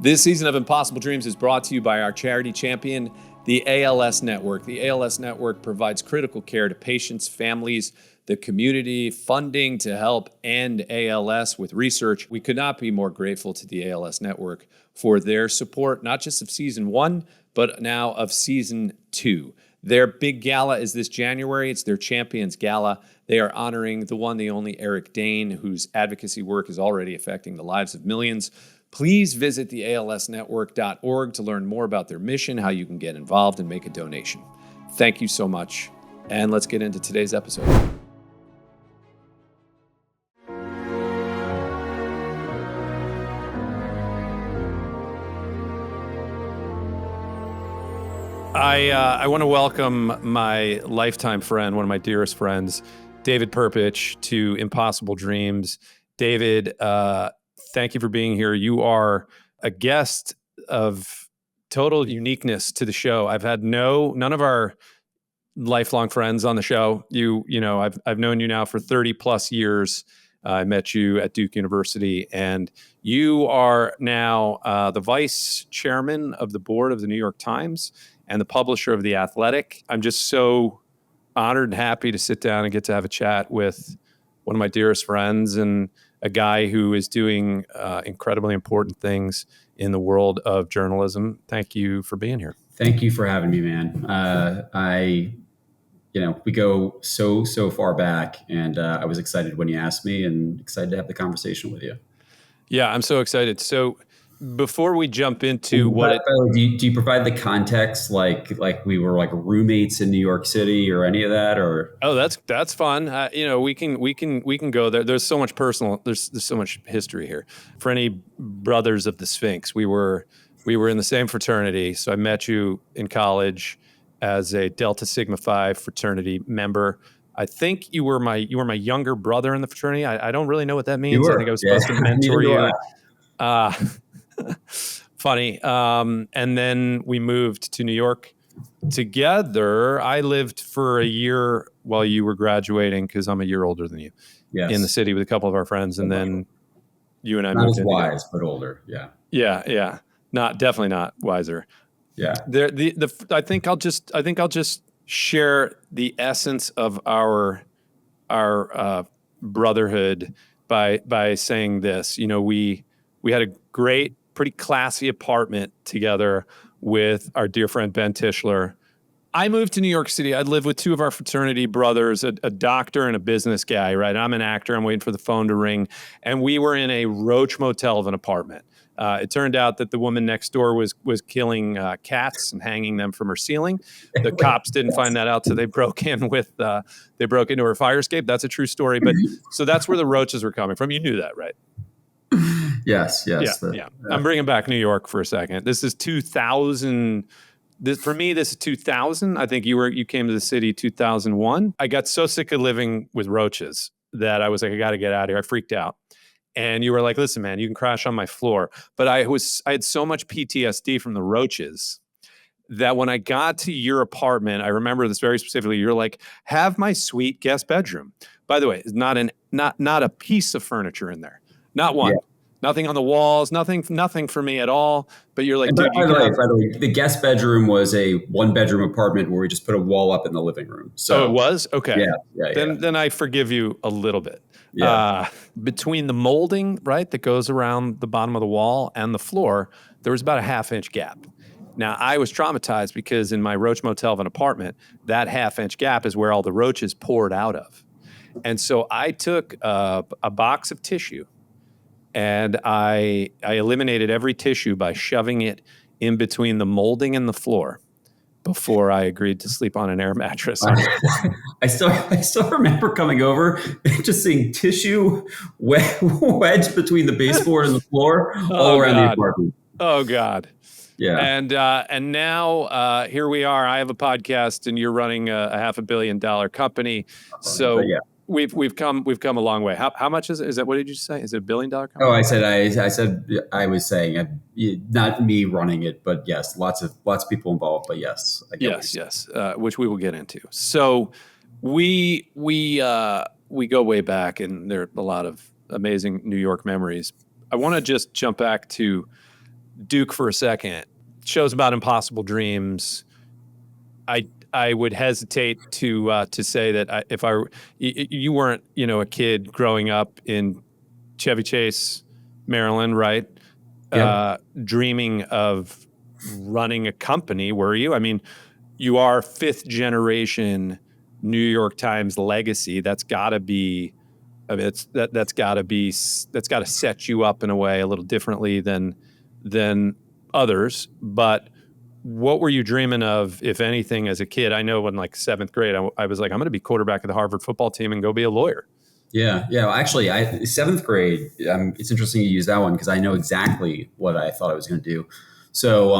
This season of Impossible Dreams is brought to you by our charity champion, the ALS Network. The ALS Network provides critical care to patients, families, the community, funding to help end ALS with research. We could not be more grateful to the ALS Network for their support, not just of season 1, but now of season 2. Their big gala is this January. It's their Champions Gala. They are honoring the one, the only Eric Dane, whose advocacy work is already affecting the lives of millions. Please visit the alsnetwork.org to learn more about their mission, how you can get involved and make a donation. Thank you so much. And let's get into today's episode. I want to welcome my lifetime friend, one of my dearest friends, David Perpich, to Impossible Dreams. David, thank you for being here. You are a guest of total uniqueness to the show. I've had none of our lifelong friends on the show. I've known you now for 30 plus years. I met you at Duke University, and you are now the vice chairman of the board of the New York Times and the publisher of The Athletic. I'm just so honored and happy to sit down and get to have a chat with one of my dearest friends and a guy who is doing incredibly important things in the world of journalism. Thank you for being here. Thank you for having me, man. We go so far back, and I was excited when you asked me and excited to have the conversation with you. Yeah, I'm so excited. So before we jump into do you provide the context like we were like roommates in New York City or any of that? Or that's fun. We can go there. There's so much personal. There's so much history here. For any brothers of the Sphinx, we were in the same fraternity. So I met you in college as a Delta Sigma Phi fraternity member. I think you were my younger brother in the fraternity. I don't really know what that means. I think I was supposed to mentor you. Funny. And then we moved to New York together. I lived for a year while you were graduating because I'm a year older than you. Yes. In the city with a couple of our friends, and then you and I not moved as wise, but older. Yeah. Definitely not wiser. Yeah. I think I'll just share the essence of our brotherhood by saying this. We had a great, pretty classy apartment together with our dear friend Ben Tischler. I moved to New York City. I'd lived with two of our fraternity brothers, a doctor and a business guy, right? I'm an actor. I'm waiting for the phone to ring. And we were in a roach motel of an apartment. It turned out that the woman next door was killing cats and hanging them from her ceiling. The cops didn't find that out, so they broke into her fire escape. That's a true story. But so that's where the roaches were coming from. You knew that, right? Yes. Yeah. I'm bringing back New York for a second. This is 2000. For me, this is 2000. I think you came to the city 2001. I got so sick of living with roaches that I was like, I got to get out of here. I freaked out. And you were like, listen, man, you can crash on my floor. But I had so much PTSD from the roaches that when I got to your apartment, I remember this very specifically. You're like, have my sweet guest bedroom. By the way, not a piece of furniture in there. Not one. Yeah. Nothing on the walls, nothing for me at all. But you're like, dude, by the way, the guest bedroom was a 1-bedroom apartment where we just put a wall up in the living room. So it was? Okay. Yeah. Then I forgive you a little bit. Yeah. Between the molding, right, that goes around the bottom of the wall and the floor, there was about a 1/2-inch gap. Now, I was traumatized because in my roach motel of an apartment, that 1/2-inch gap is where all the roaches poured out of. And so I took a box of tissue, and I eliminated every tissue by shoving it in between the molding and the floor before I agreed to sleep on an air mattress. I still remember coming over and just seeing tissue wedged between the baseboard and the floor all around the apartment. Oh, God. Yeah. And now here we are. I have a podcast, and you're running a $500 million company. So yeah. We've come a long way. How much is it? Is that, what did you say? Is it $1 billion company? Oh, I was saying not me running it, but yes, lots of people involved. But yes, yes, which we will get into. So we go way back, and there are a lot of amazing New York memories. I want to just jump back to Duke for a second. Shows about impossible dreams. I would hesitate to say that if you weren't, a kid growing up in Chevy Chase, Maryland, right? Yep. Dreaming of running a company, were you? I mean, you are fifth generation New York Times legacy. That's got to be. I mean, that's got to set you up in a way a little differently than others. But what were you dreaming of, if anything, as a kid? I know in like seventh grade, I was like, I'm going to be quarterback of the Harvard football team and go be a lawyer. Yeah. Yeah. Well, actually, seventh grade. It's interesting you use that one because I know exactly what I thought I was going to do. So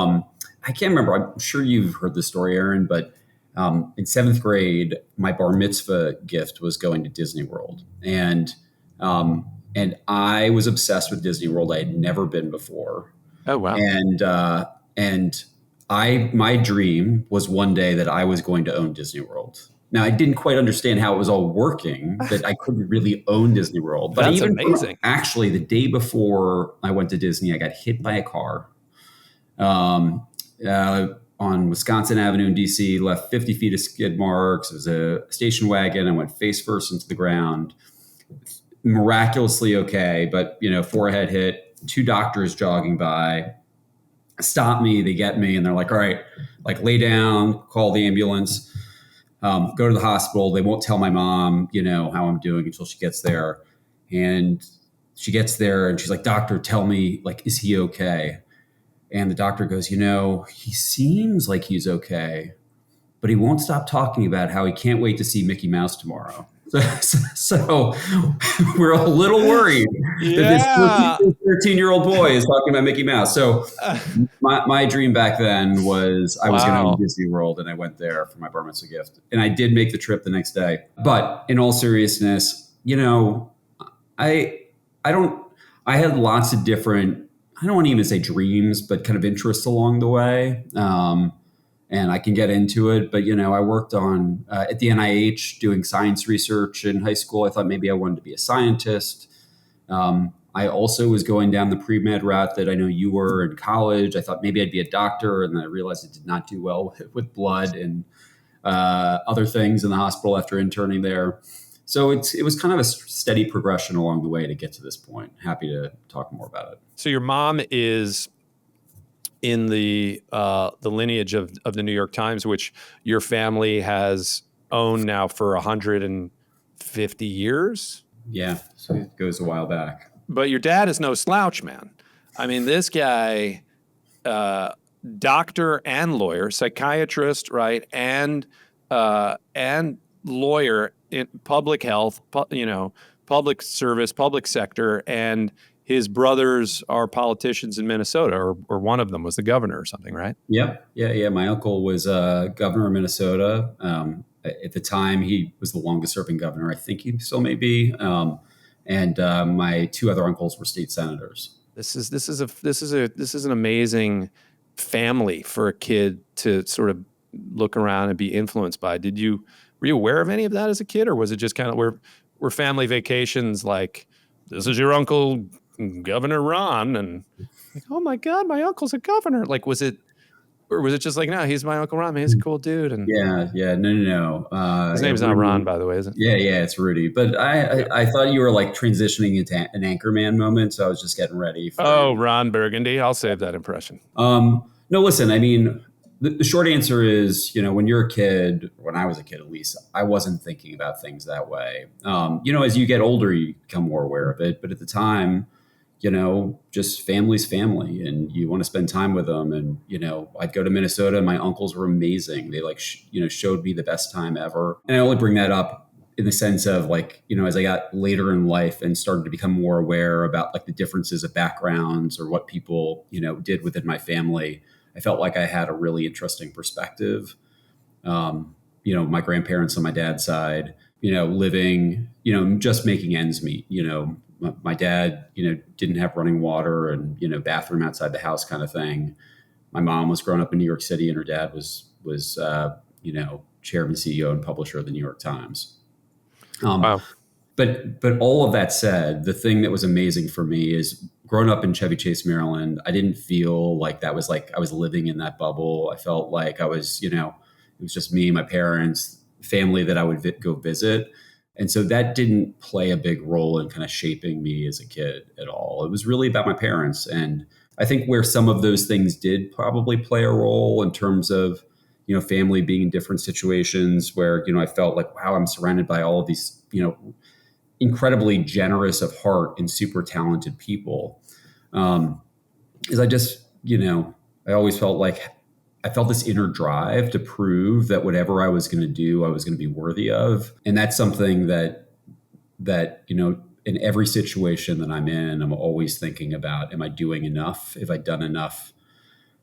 I can't remember. I'm sure you've heard the story, Aaron, but in seventh grade, my bar mitzvah gift was going to Disney World, and I was obsessed with Disney World. I had never been before. Oh, wow. And my dream was one day that I was going to own Disney World. Now, I didn't quite understand how it was all working, that I couldn't really own Disney World. But That's amazing. Actually, the day before I went to Disney, I got hit by a car on Wisconsin Avenue in DC, left 50 feet of skid marks. It was a station wagon. I went face first into the ground. Miraculously okay, but, forehead hit, two doctors jogging by, stop me, they get me, and they're like, all right, like lay down, call the ambulance. Go to the hospital. They won't tell my mom, how I'm doing until she gets there. And she gets there and she's like, doctor, tell me, like, is he okay? And the doctor goes, he seems like he's okay, but he won't stop talking about how he can't wait to see Mickey Mouse tomorrow. So we're a little worried that this 13-year-old boy is talking about Mickey Mouse. So my dream back then was I was going to own Disney World, and I went there for my bar mitzvah gift. And I did make the trip the next day. But in all seriousness, I had lots of different, I don't want to even say dreams, but kind of interests along the way. And I can get into it. But, I worked on at the NIH doing science research in high school. I thought maybe I wanted to be a scientist. I also was going down the pre-med route that I know you were in college. I thought maybe I'd be a doctor. And then I realized it did not do well with blood and other things in the hospital after interning there. So it was kind of a steady progression along the way to get to this point. Happy to talk more about it. So your mom is in the lineage of the New York Times, which your family has owned now for 150 years. Yeah, so it goes a while back. But your dad is no slouch, man. I mean, this guy, doctor and lawyer, psychiatrist, right, and lawyer in public health, public service, public sector, and his brothers are politicians in Minnesota, or one of them was the governor or something, right? Yep. Yeah. My uncle was governor of Minnesota. At the time, he was the longest serving governor. I think he still may be. And my two other uncles were state senators. This is an amazing family for a kid to sort of look around and be influenced by. Were you aware of any of that as a kid, or was it just kind of were family vacations like, this is your uncle Governor Ron, and like, oh my God, my uncle's a governor? Like, was it just like, no, he's my Uncle Ron, man, he's a cool dude? And yeah, no. His name's not Ron, by the way, is it? Yeah, it's Rudy. But I thought you were like transitioning into an Anchorman moment, so I was just getting ready. Ron Burgundy. I'll save that impression. No, listen, I mean, the short answer is, when you're a kid, when I was a kid at least, I wasn't thinking about things that way. As you get older, you become more aware of it. But at the time, just family's family, and you want to spend time with them. And, I'd go to Minnesota, and my uncles were amazing. They showed me the best time ever. And I only bring that up in the sense of as I got later in life and started to become more aware about the differences of backgrounds or what people, did within my family. I felt like I had a really interesting perspective. My grandparents on my dad's side, living, just making ends meet. My dad, didn't have running water and, bathroom outside the house kind of thing. My mom was growing up in New York City, and her dad was chairman, CEO, and publisher of the New York Times. Wow. But all of that said, the thing that was amazing for me is growing up in Chevy Chase, Maryland, I didn't feel like that was like I was living in that bubble. I felt like I was, it was just me, my parents, family that I would go visit. And so that didn't play a big role in kind of shaping me as a kid at all. It was really about my parents. And I think where some of those things did probably play a role in terms of, family being in different situations where, I felt like, wow, I'm surrounded by all of these, incredibly generous of heart and super talented people. Is I just, I always felt like I felt this inner drive to prove that whatever I was going to do, I was going to be worthy of. And that's something that, in every situation that I'm in, I'm always thinking about, am I doing enough? Have I done enough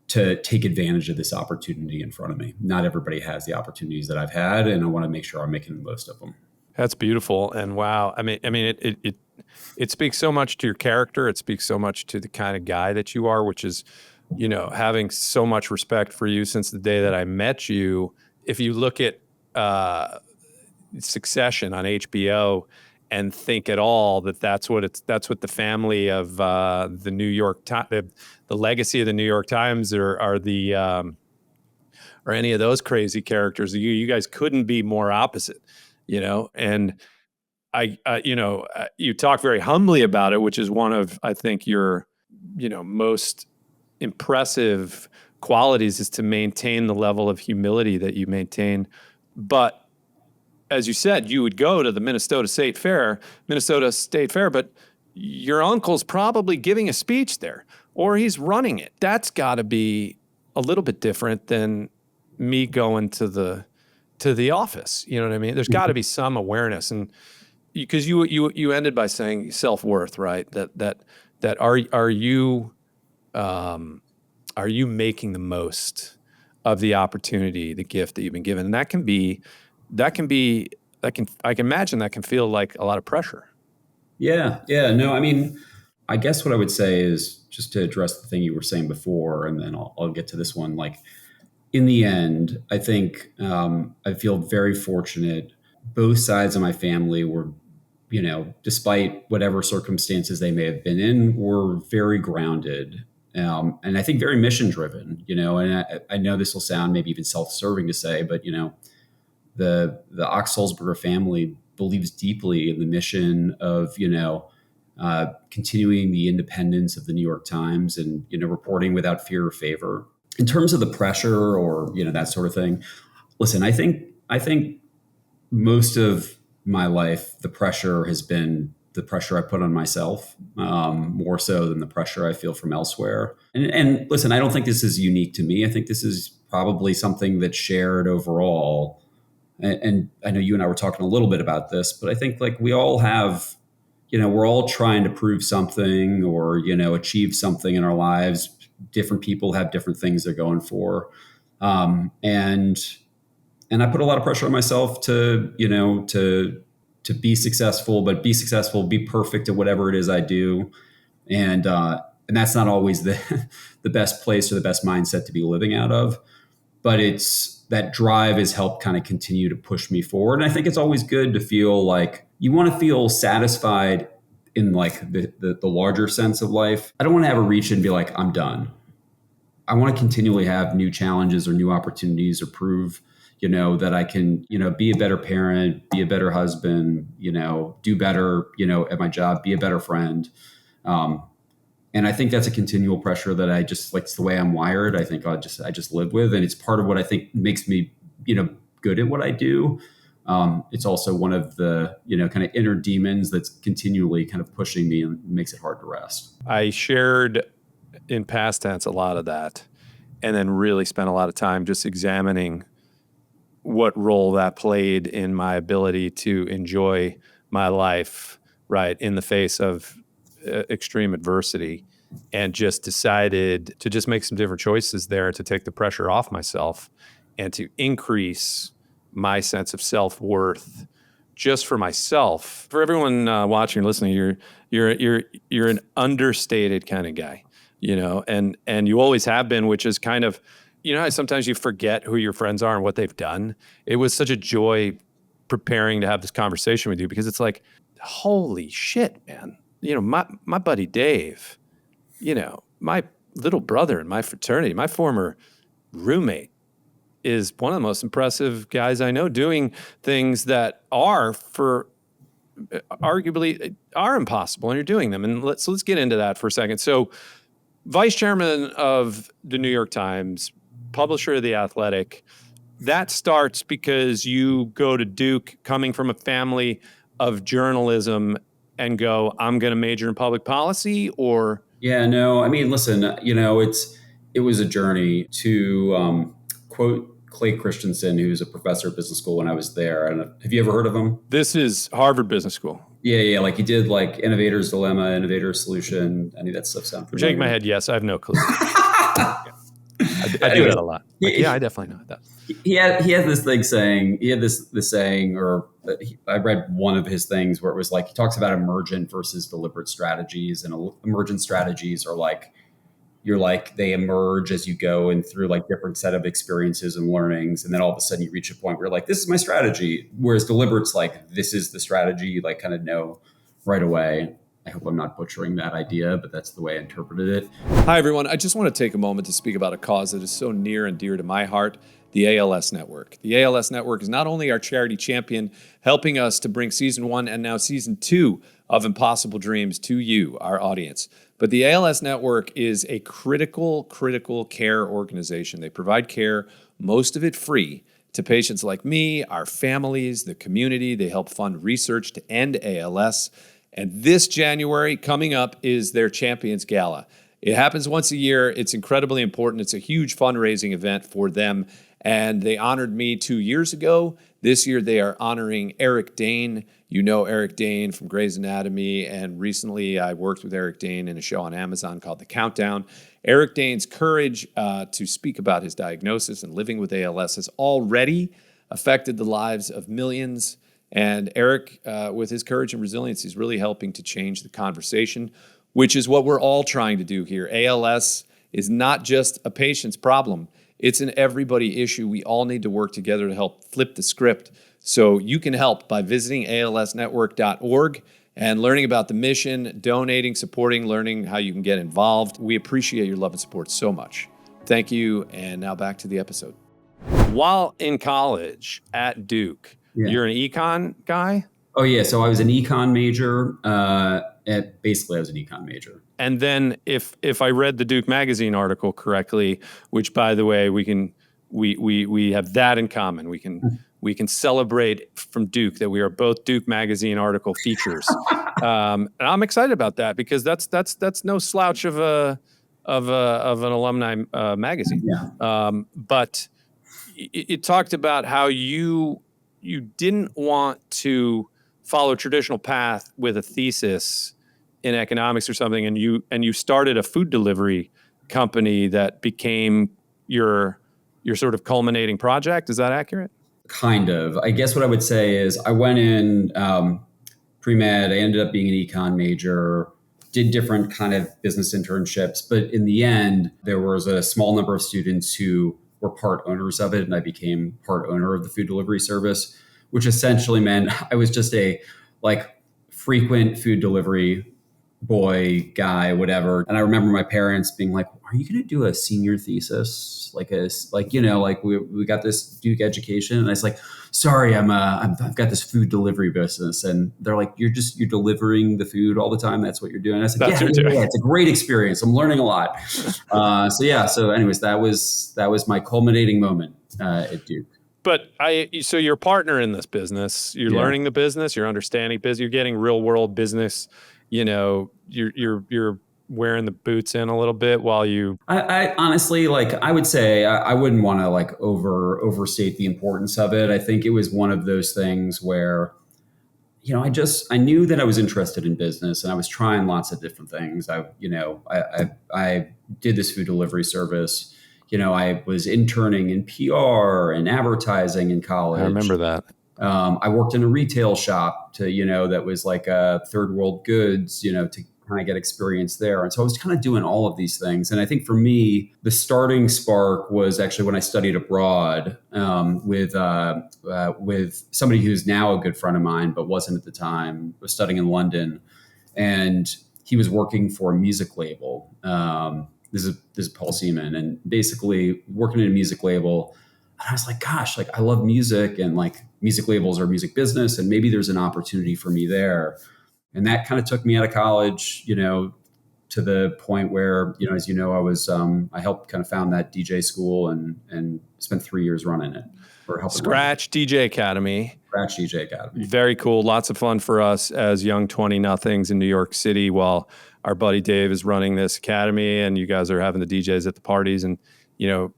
to take advantage of this opportunity in front of me? Not everybody has the opportunities that I've had, and I want to make sure I'm making the most of them. That's beautiful. And wow. I mean, it speaks so much to your character. It speaks so much to the kind of guy that you are, which is, having so much respect for you since the day that I met you. If you look at Succession on HBO and think at all that's what the family of the New York Times, the legacy of the New York Times are the or any of those crazy characters, you guys couldn't be more opposite, and you talk very humbly about it, which is one of, I think, your, most impressive qualities, is to maintain the level of humility that you maintain. But as you said, you would go to the Minnesota State Fair, but your uncle's probably giving a speech there, or he's running it. That's got to be a little bit different than me going to the office. You know what I mean? There's got to be some awareness, and because you ended by saying self-worth, right? That are you making the most of the opportunity, the gift that you've been given? And I can imagine that can feel like a lot of pressure. Yeah. No, I mean, I guess what I would say is, just to address the thing you were saying before, and then I'll get to this one. Like, in the end, I think I feel very fortunate. Both sides of my family were, despite whatever circumstances they may have been in, were very grounded. And I think very mission driven, and I know this will sound maybe even self-serving to say, but, the Ox-Sulzberger family believes deeply in the mission of, continuing the independence of the New York Times and, reporting without fear or favor. In terms of the pressure or, that sort of thing, listen, I think most of my life, the pressure has been the pressure I put on myself, more so than the pressure I feel from elsewhere. And listen, I don't think this is unique to me. I think this is probably something that's shared overall. And I know you and I were talking a little bit about this, but I think like we all have, we're all trying to prove something or, achieve something in our lives. Different people have different things they're going for. And I put a lot of pressure on myself to be successful, be perfect at whatever it is I do. And that's not always the best place or the best mindset to be living out of, but that drive has helped kind of continue to push me forward. And I think it's always good to feel like you want to feel satisfied in like the larger sense of life. I don't want to ever reach and be like, I'm done. I want to continually have new challenges or new opportunities or prove, that I can, be a better parent, be a better husband, do better, at my job, be a better friend. And I think that's a continual pressure that I just, like, it's the way I'm wired. I think I just live with, and it's part of what I think makes me, good at what I do. It's also one of the, kind of inner demons that's continually kind of pushing me and makes it hard to rest. I shared in past tense a lot of that, and then really spent a lot of time just examining what role that played in my ability to enjoy my life, right, in the face of extreme adversity, and just decided to just make some different choices there to take the pressure off myself and to increase my sense of self-worth just for myself. For everyone watching or listening, you're an understated kind of guy, and you always have been, which is kind of, sometimes you forget who your friends are and what they've done. It was such a joy preparing to have this conversation with you, because it's like, holy shit, man. My buddy Dave, my little brother in my fraternity, my former roommate, is one of the most impressive guys I know, doing things that arguably are impossible, and you're doing them. And let's get into that for a second. So, vice chairman of the New York Times, publisher of The Athletic, that starts because you go to Duke coming from a family of journalism and go, I'm going to major in public policy, or? Yeah, no, I mean, listen, it was a journey to quote Clay Christensen, who's a professor at business school when I was there. And have you ever heard of him? This is Harvard Business School. Yeah. Like he did like Innovator's Dilemma, Innovator's Solution, any of that stuff sound familiar? I'm shaking my head. Yes, I have no clue. I do that a lot. Yeah, I definitely know that. He had this thing saying, I read one of his things where it was like, he talks about emergent versus deliberate strategies, and emergent strategies are like, they emerge as you go and through like different set of experiences and learnings. And then all of a sudden you reach a point where you're like, this is my strategy. Whereas deliberate's like, this is the strategy, you like kind of know right away. I hope I'm not butchering that idea, but that's the way I interpreted it. Hi, everyone. I just want to take a moment to speak about a cause that is so near and dear to my heart, the ALS Network. The ALS Network is not only our charity champion, helping us to bring season 1 and now season 2 of Impossible Dreams to you, our audience, but the ALS Network is a critical care organization. They provide care, most of it free, to patients like me, our families, the community. They help fund research to end ALS. And this January, coming up, is their Champions Gala. It happens once a year. It's incredibly important. It's a huge fundraising event for them. And they honored me 2 years ago. This year, they are honoring Eric Dane. You know Eric Dane from Grey's Anatomy. And recently, I worked with Eric Dane in a show on Amazon called The Countdown. Eric Dane's courage to speak about his diagnosis and living with ALS has already affected the lives of millions. And Eric, with his courage and resilience, is really helping to change the conversation, which is what we're all trying to do here. ALS is not just a patient's problem. It's an everybody issue. We all need to work together to help flip the script. So you can help by visiting alsnetwork.org and learning about the mission, donating, supporting, learning how you can get involved. We appreciate your love and support so much. Thank you. And now back to the episode. While in college at Duke, you're an econ guy? Oh, yeah. So I was an econ major. Basically, I was an econ major. And then if I read the Duke Magazine article correctly, which, by the way, we have that in common. We can celebrate from Duke that we are both Duke Magazine article features. And I'm excited about that because that's no slouch of an alumni magazine. Yeah. But it talked about how you didn't want to follow a traditional path with a thesis in economics or something, and you started a food delivery company that became your sort of culminating project. Is that accurate? Kind of. I guess what I would say is I went in pre-med. I ended up being an econ major, did different kind of business internships, but in the end, there was a small number of students who were part owners of it, and I became part owner of the food delivery service, which essentially meant I was just a frequent food delivery boy, guy, whatever. And I remember my parents being like, are you going to do a senior thesis? We got this Duke education. And I was like, sorry, I've got this food delivery business. And they're like, you're delivering the food all the time. That's what you're doing. I was like, yeah, it's a great experience. I'm learning a lot. So anyways, that was my culminating moment at Duke. But so you're a partner in this business. You're learning the business. You're understanding business. You're getting real world business. You're wearing the boots in a little bit while you. I honestly, I would say I wouldn't want to overstate the importance of it. I think it was one of those things where, I knew that I was interested in business and I was trying lots of different things. I did this food delivery service. I was interning in PR and advertising in college. I remember that. I worked in a retail shop that was like a third world goods, to kind of get experience there. And so I was kind of doing all of these things. And I think for me, the starting spark was actually when I studied abroad with somebody who's now a good friend of mine, but wasn't at the time, was studying in London. And he was working for a music label. This is Paul Seaman, and basically working in a music label. And I was like, gosh, like I love music, and like music labels are music business, and maybe there's an opportunity for me there. And that kind of took me out of college, to the point where, as you know, I helped kind of found that DJ school and spent 3 years running it, or helping Scratch DJ Academy. Scratch DJ Academy. Very cool. Lots of fun for us as young 20-nothings in New York City, while our buddy Dave is running this academy, and you guys are having the DJs at the parties, and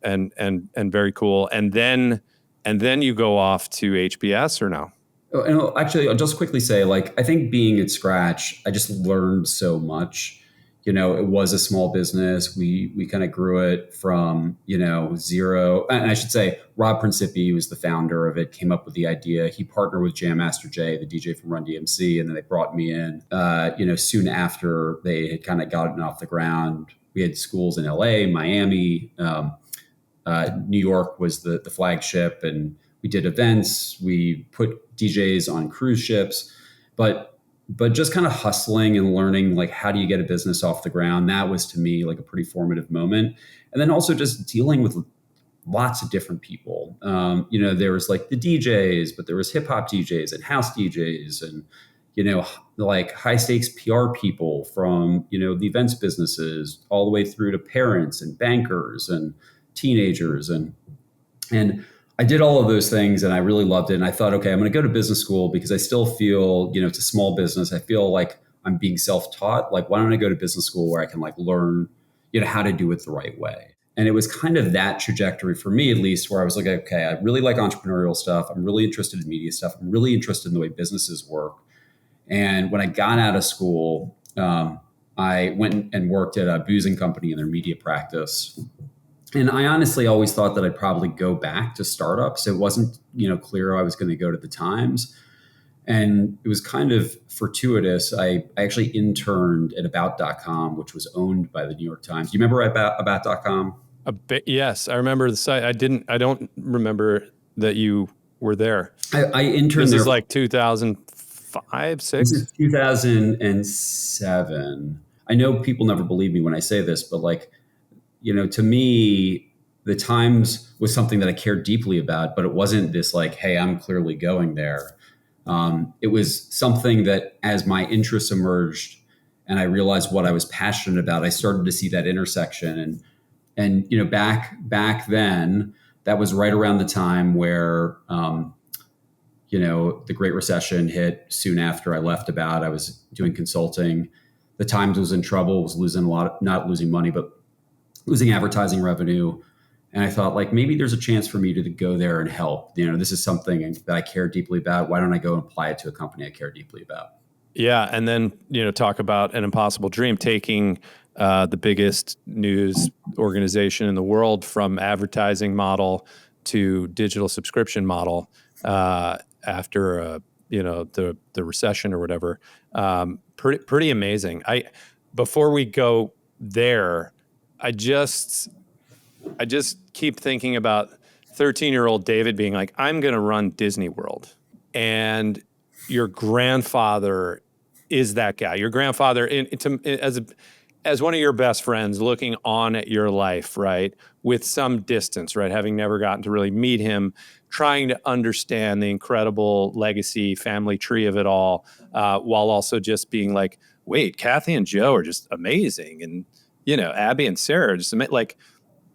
and very cool. And then you go off to HBS, or no? Oh, and actually, I'll just quickly say, like, I think being at Scratch, I just learned so much. It was a small business. We kind of grew it from, zero. And I should say, Rob Principi was the founder of it, came up with the idea. He partnered with Jam Master Jay, the DJ from Run DMC, and then they brought me in, soon after they had kind of gotten off the ground. We had schools in LA, Miami, New York was the flagship, and we did events. We put DJs on cruise ships, but just kind of hustling and learning, like, how do you get a business off the ground? That was, to me, like a pretty formative moment. And then also just dealing with lots of different people. There was like the DJs, but there was hip hop DJs and house DJs, and, like high stakes PR people from, the events businesses, all the way through to parents and bankers and teenagers. And I did all of those things, and I really loved it. And I thought, okay, I'm going to go to business school, because I still feel, it's a small business. I feel like I'm being self-taught. Like, why don't I go to business school where I can like learn, how to do it the right way? And it was kind of that trajectory for me, at least, where I was like, okay, I really like entrepreneurial stuff. I'm really interested in media stuff. I'm really interested in the way businesses work. And when I got out of school, I went and worked at a boozing company in their media practice. And I honestly always thought that I'd probably go back to startups. It wasn't, clear I was going to go to the Times. And it was kind of fortuitous. I actually interned at About.com, which was owned by the New York Times. Do you remember About.com? A bit, yes, I remember the site. I don't remember that you were there. I interned there. This is like 2005, 6? This is 2007. I know people never believe me when I say this, but like, to me, the Times was something that I cared deeply about, but it wasn't this like, hey, I'm clearly going there. It was something that, as my interests emerged and I realized what I was passionate about, I started to see that intersection. And back then, that was right around the time where, the Great Recession hit. Soon after I left About, I was doing consulting. The Times was in trouble, was losing not losing money, but losing advertising revenue. And I thought, like, maybe there's a chance for me to go there and help. This is something that I care deeply about. Why don't I go and apply it to a company I care deeply about? Yeah. And then, talk about an impossible dream, taking the biggest news organization in the world from advertising model to digital subscription model after, the recession or whatever. Pretty amazing. Before we go there, I just keep thinking about 13-year-old David being like, I'm going to run Disney World. And your grandfather is that guy. Your grandfather, as one of your best friends, looking on at your life, right, with some distance, right, having never gotten to really meet him, trying to understand the incredible legacy, family tree of it all, while also just being like, wait, Kathy and Joe are just amazing. And Abby and Sarah,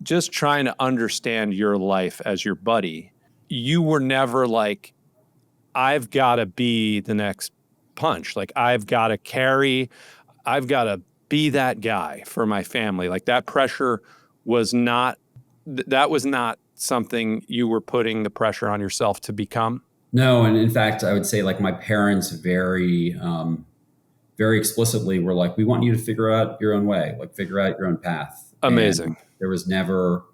just trying to understand your life as your buddy. You were never like, I've got to be the next Punch. Like, I've got to be that guy for my family. Like, that pressure was not something you were putting the pressure on yourself to become. No. And in fact, I would say, like, my parents very explicitly were like, we want you to figure out your own way, like figure out your own path. Amazing. And there was never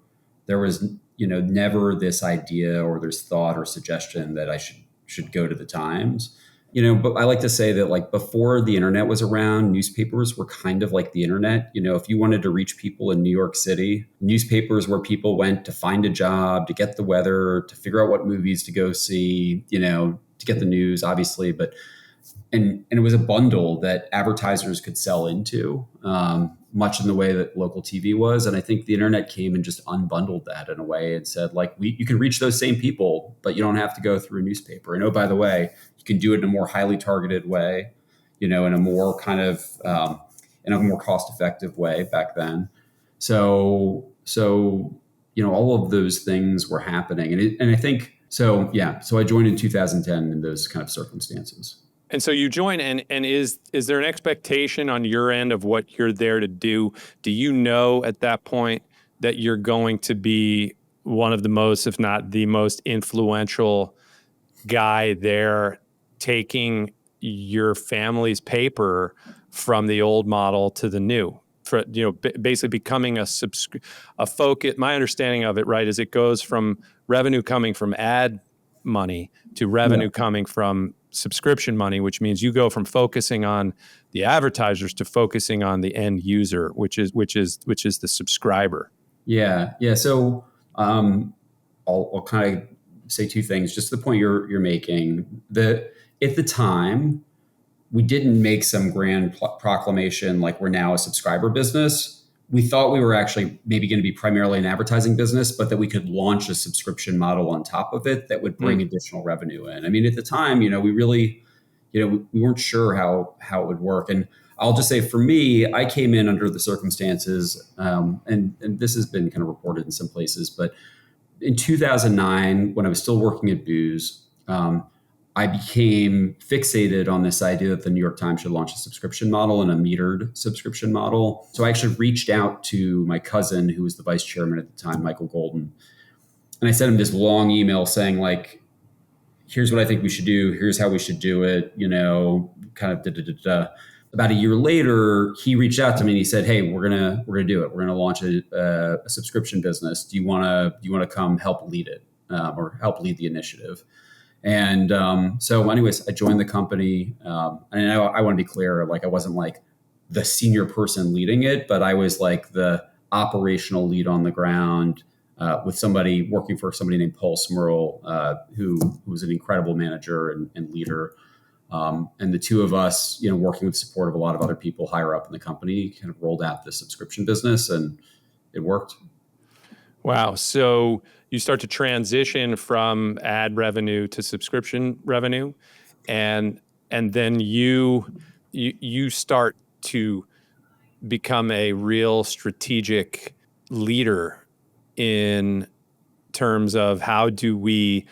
this idea or this thought or suggestion that I should go to the Times. But I like to say that, like, before the internet was around, newspapers were kind of like the internet. If you wanted to reach people in New York City, newspapers where people went to find a job, to get the weather, to figure out what movies to go see, to get the news, obviously. But and it was a bundle that advertisers could sell into, much in the way that local TV was. And I think the internet came and just unbundled that in a way and said, like, you can reach those same people, but you don't have to go through a newspaper. And oh, by the way, you can do it in a more highly targeted way, in a more kind of in a more cost-effective way back then. So all of those things were happening, and I think so. Yeah, so I joined in 2010 in those kind of circumstances. And so you join, and is there an expectation on your end of what you're there to do? Do you know at that point that you're going to be one of the most, if not the most influential guy there, taking your family's paper from the old model to the new? For, basically becoming a focus. My understanding of it, right, is it goes from revenue coming from ad money to revenue coming from subscription money, which means you go from focusing on the advertisers to focusing on the end user, which is the subscriber. Yeah. So I'll kind of say two things, just to the point you're making. At the time, we didn't make some grand proclamation like we're now a subscriber business. We thought we were actually maybe going to be primarily an advertising business, but that we could launch a subscription model on top of it that would bring additional revenue in. I mean, at the time, we really, we weren't sure how it would work. And I'll just say for me, I came in under the circumstances, and this has been kind of reported in some places, but in 2009, when I was still working at Booz, I became fixated on this idea that the New York Times should launch a subscription model and a metered subscription model. So I actually reached out to my cousin, who was the vice chairman at the time, Michael Golden. And I sent him this long email saying, like, here's what I think we should do. Here's how we should do it, kind of da-da-da-da. About a year later, he reached out to me and he said, hey, we're gonna do it. We're gonna launch a subscription business. Do you wanna come help lead it, or help lead the initiative? And so anyways, I joined the company. And I want to be clear, like I wasn't like the senior person leading it, but I was like the operational lead on the ground with somebody working for somebody named Paul Smurl, who was an incredible manager and leader. And the two of us, working with support of a lot of other people higher up in the company, kind of rolled out the subscription business, and it worked. Wow. So you start to transition from ad revenue to subscription revenue, and then you start to become a real strategic leader in terms of how do we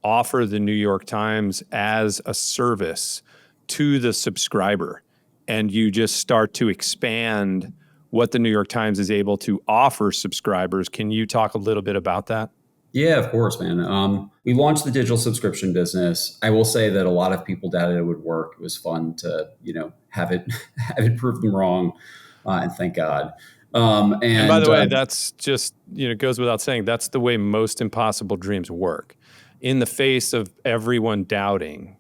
offer the New York Times as a service to the subscriber, and you just start to expand what the New York Times is able to offer subscribers. Can you talk a little bit about that? Yeah, of course, man. We launched the digital subscription business. I will say that a lot of people doubted it would work. It was fun to, have it prove them wrong, and thank God. And by the way, that's just, goes without saying, that's the way most impossible dreams work. In the face of everyone doubting,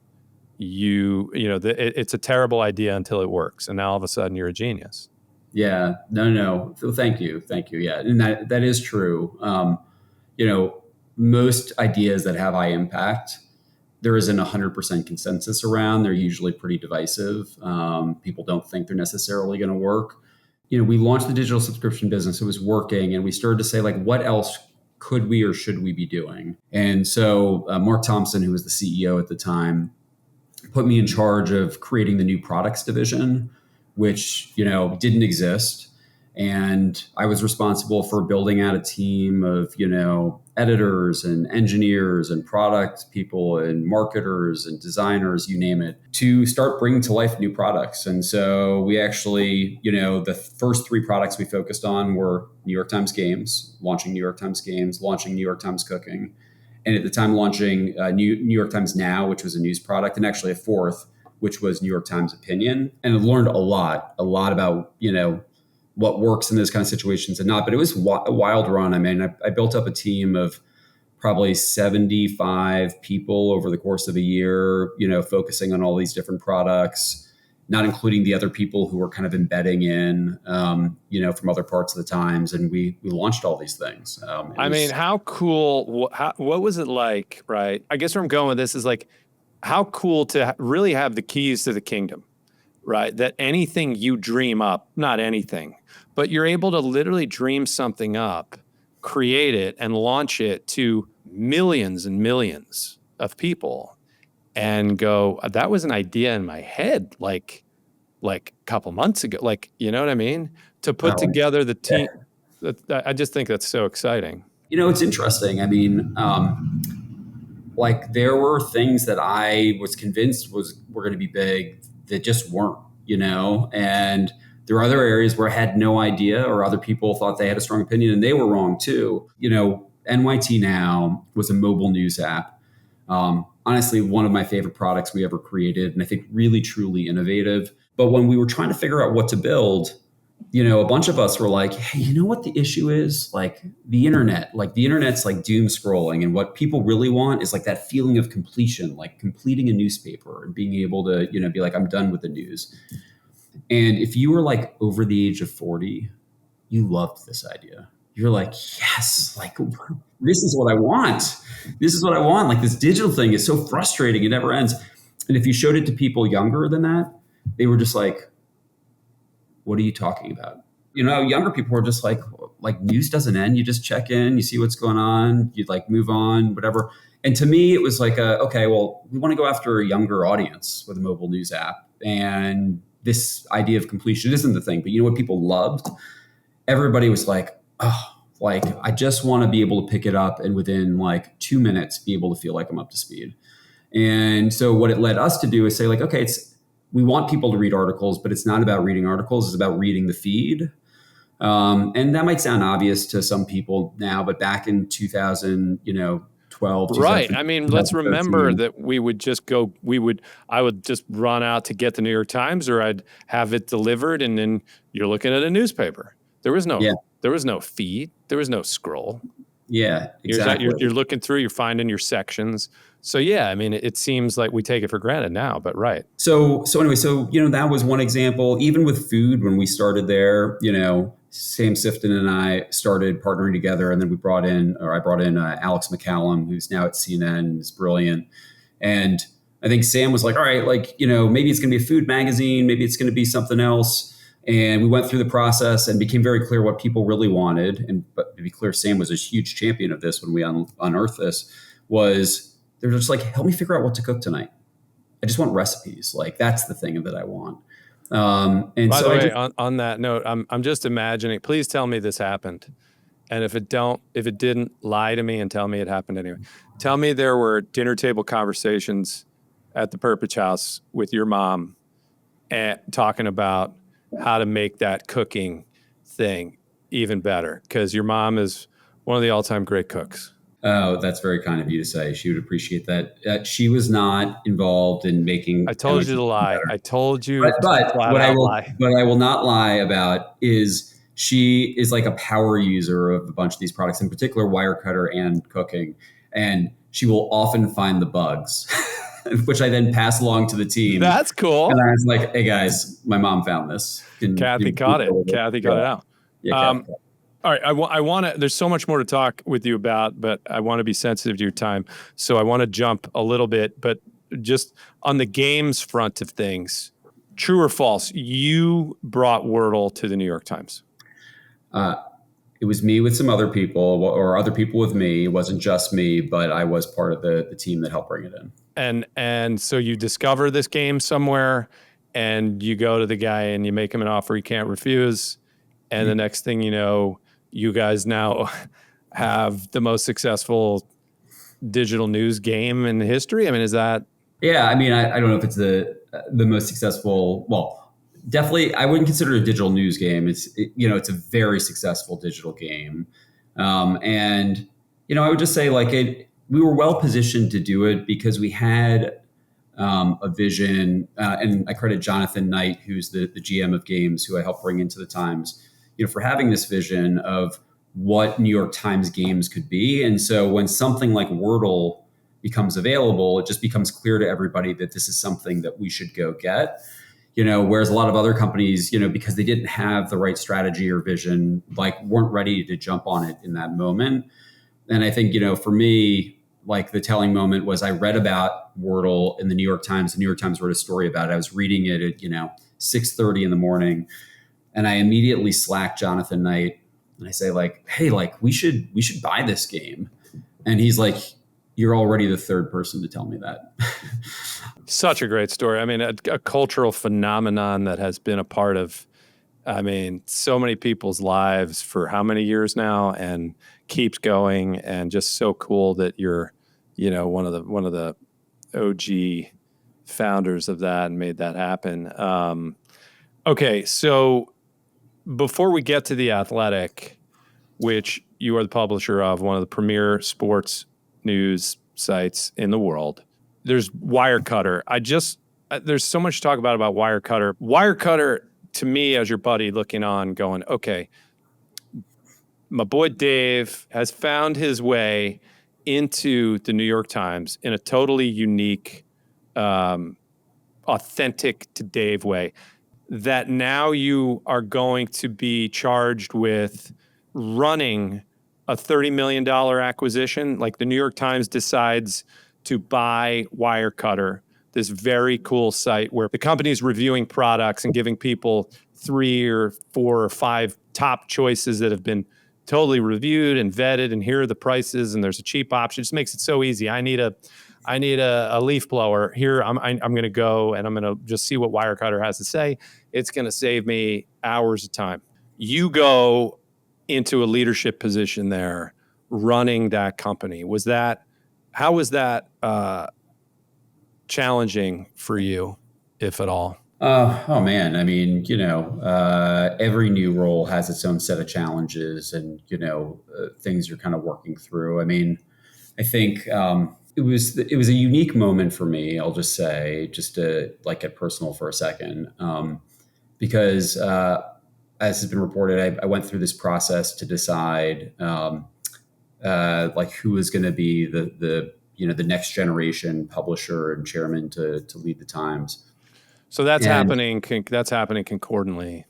it's a terrible idea until it works. And now all of a sudden you're a genius. Yeah, no. Thank you. Yeah. And that is true. Most ideas that have high impact, there isn't 100% consensus around. They're usually pretty divisive. People don't think they're necessarily going to work. We launched the digital subscription business. It was working, and we started to say, like, what else could we or should we be doing? And so Mark Thompson, who was the CEO at the time, put me in charge of creating the new products division, which, didn't exist. And I was responsible for building out a team of, editors and engineers and product people and marketers and designers, you name it, to start bringing to life new products. And so we actually, the first three products we focused on were New York Times Games, launching New York Times Games, launching New York Times Cooking, and at the time launching New York Times Now, which was a news product, and actually a fourth, which was New York Times Opinion. And I learned a lot about, what works in those kind of situations and not. But it was a wild run. I mean, I built up a team of probably 75 people over the course of a year, focusing on all these different products, not including the other people who were kind of embedding in, from other parts of the Times. And we launched all these things. How cool, what was it like, right? I guess where I'm going with this is like, how cool to really have the keys to the kingdom, right? That anything you dream up, not anything, but you're able to literally dream something up, create it, and launch it to millions and millions of people and go, that was an idea in my head like a couple months ago. Like, you know what I mean? To put together the team. I just think that's so exciting. It's interesting. I mean, like there were things that I was convinced were going to be big that just weren't, and there are other areas where I had no idea, or other people thought they had a strong opinion and they were wrong too. NYT Now was a mobile news app. Honestly, one of my favorite products we ever created, and I think really, truly innovative. But when we were trying to figure out what to build, a bunch of us were like, hey, you know what the issue is? Like the internet's like doom scrolling. And what people really want is like that feeling of completion, like completing a newspaper and being able to, be like, I'm done with the news. And if you were like over the age of 40, you loved this idea. You're like, yes, like this is what I want. This is what I want. Like this digital thing is so frustrating. It never ends. And if you showed it to people younger than that, they were just like, what are you talking about? Younger people are just like news doesn't end. You just check in, you see what's going on, you like move on, whatever. And to me, it was like, okay, well, we want to go after a younger audience with a mobile news app. And this idea of completion isn't the thing, but what people loved? Everybody was like, oh, like I just want to be able to pick it up and within like 2 minutes be able to feel like I'm up to speed. And so what it led us to do is say like, okay, we want people to read articles, but it's not about reading articles. It's about reading the feed. And that might sound obvious to some people now, but back in 2012, right. I mean, let's remember that I would just run out to get the New York Times, or I'd have it delivered, and then you're looking at a newspaper. There was no feed. There was no scroll. Yeah, exactly. You're looking through, you're finding your sections. So yeah, I mean, it seems like we take it for granted now, but right. So anyway, that was one example. Even with food, when we started there, Sam Sifton and I started partnering together, and then I brought in Alex McCallum, who's now at CNN, is brilliant. And I think Sam was like, all right, like, maybe it's going to be a food magazine, maybe it's going to be something else. And we went through the process and became very clear what people really wanted. But to be clear, Sam was a huge champion of this when we unearthed this. They're just like, help me figure out what to cook tonight. I just want recipes. Like that's the thing that I want. And by the way, on that note, I'm just imagining. Please tell me this happened, and if it didn't, lie to me and tell me it happened anyway. Tell me there were dinner table conversations at the Perpich house with your mom, and talking about how to make that cooking thing even better, because your mom is one of the all-time great cooks. Oh, that's very kind of you to say. She would appreciate that. She was not involved in making. I told you to lie. Better. I told you. But what I will not lie about is she is like a power user of a bunch of these products, in particular Wirecutter and cooking, and she will often find the bugs, which I then pass along to the team. That's cool. And I was like, "Hey guys, my mom found this." Kathy caught it. Kathy got it out. Yeah. All right, I want to. There's so much more to talk with you about, but I want to be sensitive to your time, so I want to jump a little bit. But just on the games front of things, true or false? You brought Wordle to the New York Times. It was me with some other people, or other people with me. It wasn't just me, but I was part of the team that helped bring it in. And so you discover this game somewhere, and you go to the guy and you make him an offer he can't refuse, and the next thing you know, you guys now have the most successful digital news game in history. I mean, is that? Yeah, I mean, I don't know if it's the most successful. Well, definitely, I wouldn't consider it a digital news game. It's a very successful digital game, and I would just say we were well positioned to do it because we had a vision, and I credit Jonathan Knight, who's the GM of games, who I helped bring into the Times, for having this vision of what New York Times games could be. And so when something like Wordle becomes available, it just becomes clear to everybody that this is something that we should go get. Whereas a lot of other companies, because they didn't have the right strategy or vision, weren't ready to jump on it in that moment. And I think, for me, like the telling moment was I read about Wordle in the New York Times. The New York Times wrote a story about it. I was reading it at 6:30 in the morning, and I immediately Slack Jonathan Knight and I say like, hey, like we should buy this game. And he's like, you're already the third person to tell me that. Such a great story. I mean, a cultural phenomenon that has been a part of, I mean, so many people's lives for how many years now, and keeps going, and just so cool that you're, one of the OG founders of that and made that happen. Okay, so before we get to The Athletic, which you are the publisher of, one of the premier sports news sites in the world, there's Wirecutter. There's so much to talk about Wirecutter. Wirecutter, to me, as your buddy looking on, going, okay, my boy Dave has found his way into the New York Times in a totally unique, authentic to Dave way, that now you are going to be charged with running a $30 million acquisition. Like the New York Times decides to buy Wirecutter, this very cool site where the company is reviewing products and giving people 3 or 4 or 5 top choices that have been totally reviewed and vetted, and here are the prices, and there's a cheap option. It just makes it so easy. I need a leaf blower. Here, I'm going to go and I'm going to just see what Wirecutter has to say. It's going to save me hours of time. You go into a leadership position there, running that company. How was that challenging for you, if at all? Oh man, I mean, every new role has its own set of challenges and things you're kind of working through. I mean, I think it was a unique moment for me. I'll just say, just to like get personal for a second, because as has been reported, I went through this process to decide like who is going to be the next generation publisher and chairman to lead the Times. So that's happening. That's happening concordantly.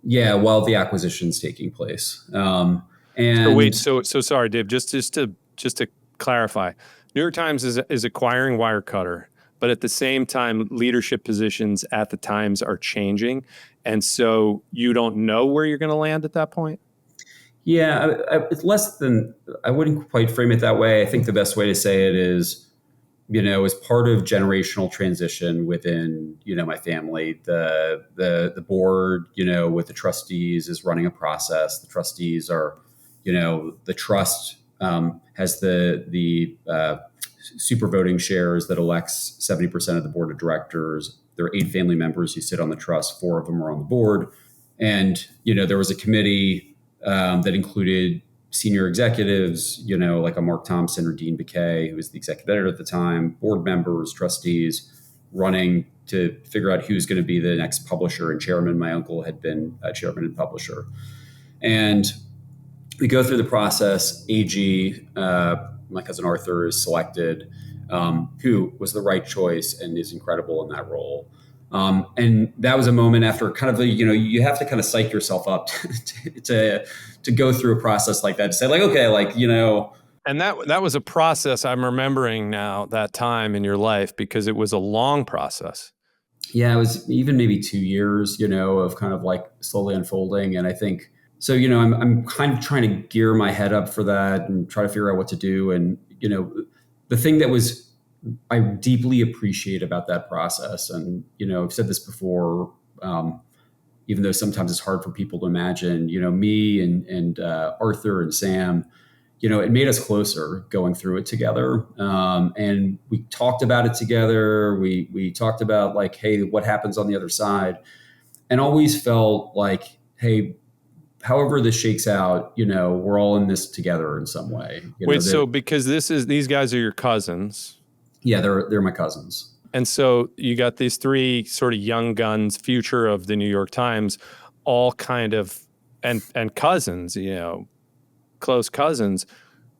Yeah, while the acquisition's taking place. And so wait, so sorry, Dave. Just to clarify, New York Times is acquiring Wirecutter, but at the same time, leadership positions at the Times are changing, and so you don't know where you're going to land at that point. Yeah, it's less than. I wouldn't quite frame it that way. I think the best way to say it is, as part of generational transition within, my family, the board, with the trustees is running a process. The trustees are, the trust has the super voting shares that elects 70% of the board of directors. There are 8 family members who sit on the trust. 4 of them are on the board. And, there was a committee that included senior executives, like a Mark Thompson or Dean Baquet, who was the executive editor at the time, board members, trustees, running to figure out who's going to be the next publisher and chairman. My uncle had been a chairman and publisher. And we go through the process. AG, my cousin Arthur, is selected, who was the right choice and is incredible in that role. And that was a moment after kind of, you have to kind of psych yourself up to go through a process like that, to say like, okay, like, And that was a process. I'm remembering now that time in your life, because it was a long process. Yeah, it was even maybe 2 years, of kind of like slowly unfolding. And I think, so, I'm kind of trying to gear my head up for that and try to figure out what to do. And, the thing that I deeply appreciate about that process, and, I've said this before, even though sometimes it's hard for people to imagine, me and Arthur and Sam, it made us closer going through it together. And we talked about it together. We talked about like, hey, what happens on the other side? And always felt like, hey, however this shakes out, we're all in this together in some way. Wait, so because these guys are your cousins. Yeah, they're my cousins. And so you got these 3 sort of young guns, future of the New York Times, all kind of, and cousins, close cousins,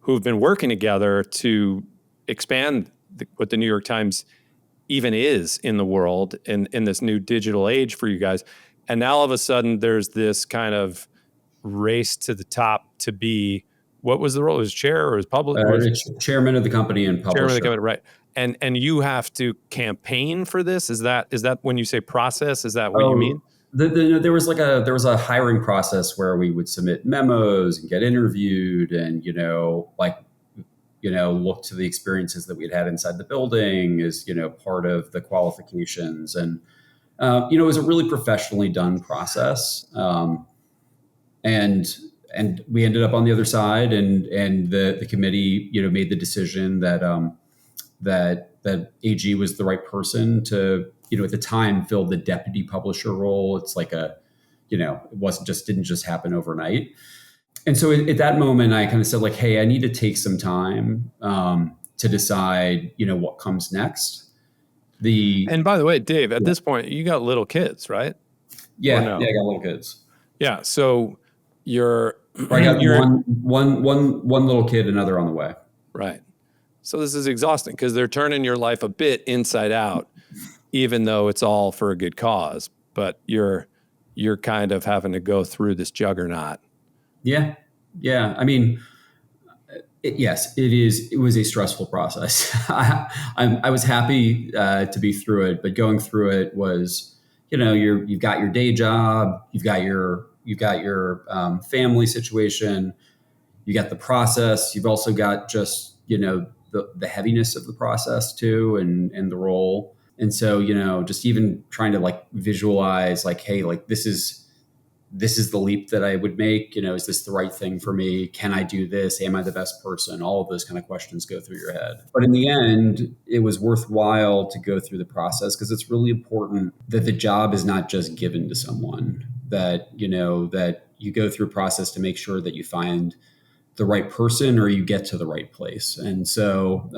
who've been working together to expand what the New York Times even is in the world in this new digital age for you guys. And now all of a sudden there's this kind of race to the top to be what was the role? Was chair or was public? Chairman of the company and publisher. Chairman of the company, right? And you have to campaign for this. Is that when you say process? Is that what you mean? There was a hiring process where we would submit memos and get interviewed, and look to the experiences that we'd had inside the building as part of the qualifications, and it was a really professionally done process, and we ended up on the other side, and the committee made the decision that AG was the right person to at the time fill the deputy publisher role. It's like it didn't just happen overnight. And so at that moment, I kind of said, like, hey, I need to take some time to decide, what comes next. And by the way, Dave, at this point, you got little kids, right? Yeah, no? Yeah, I got little kids. Yeah, so I got one little kid, another on the way. Right. So this is exhausting because they're turning your life a bit inside out, even though it's all for a good cause. But you're kind of having to go through this juggernaut. Yeah. I mean, yes, it is. It was a stressful process. I was happy to be through it, but going through it was, you've got your day job, you've got your family situation, you got the process, you've also got just the heaviness of the process too, and the role. And so just even trying to visualize hey, this is the leap that I would make. Is this the right thing for me? Can I do this? Am I the best person? All of those kind of questions go through your head. But in the end, it was worthwhile to go through the process because it's really important that the job is not just given to someone, that you go through a process to make sure that you find the right person or you get to the right place. And so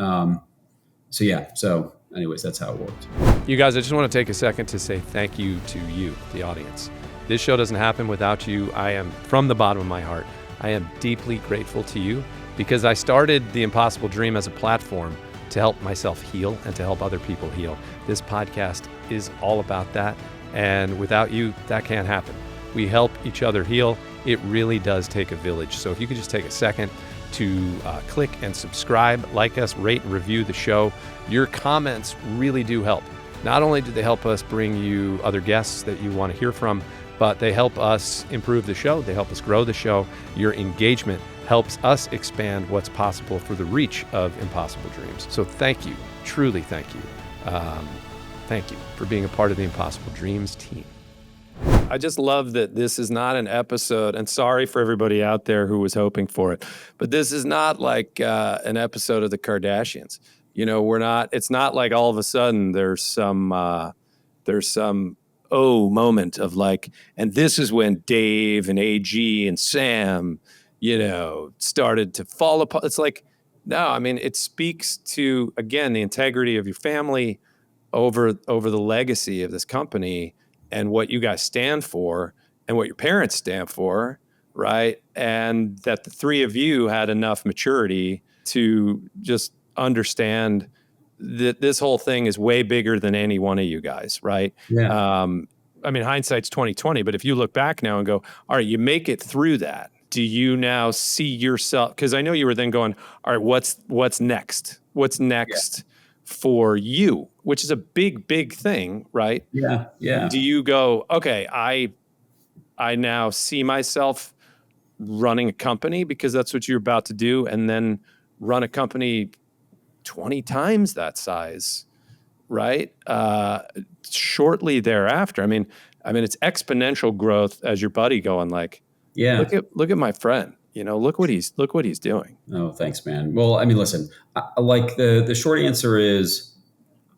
anyways, that's how it worked. You guys, I just want to take a second to say thank you to you, the audience. This show doesn't happen without you. I am, from the bottom of my heart, I am deeply grateful to you because I started The Impossible Dream as a platform to help myself heal and to help other people heal. This podcast is all about that. And without you, that can't happen. We help each other heal. It really does take a village. So if you could just take a second to click and subscribe, like us, rate and review the show. Your comments really do help. Not only do they help us bring you other guests that you want to hear from, but they help us improve the show. They help us grow the show. Your engagement helps us expand what's possible for the reach of Impossible Dreams. So thank you, truly thank you. Thank you for being a part of the Impossible Dreams team. I just love that this is not an episode, and sorry for everybody out there who was hoping for it, but this is not like an episode of the Kardashians. It's not like all of a sudden there's some moment of and this is when Dave and AG and Sam, started to fall apart. It's no, I mean, it speaks to, again, the integrity of your family over the legacy of this company and what you guys stand for and what your parents stand for, right? And that the three of you had enough maturity to just understand that this whole thing is way bigger than any one of you guys, right? Yeah. I mean, hindsight's 20/20, but if you look back now and go, all right, you make it through that. Do you now see yourself? Because I know you were then going, all right, what's next? What's next for you? Which is a big thing, right? Yeah. Do you go, okay, I now see myself running a company because that's what you're about to do, and then run a company 20 times that size, right? Shortly thereafter. I mean, it's exponential growth as your buddy going look at my friend, look what he's doing. Oh, thanks, man. Well, I mean, listen, the short answer is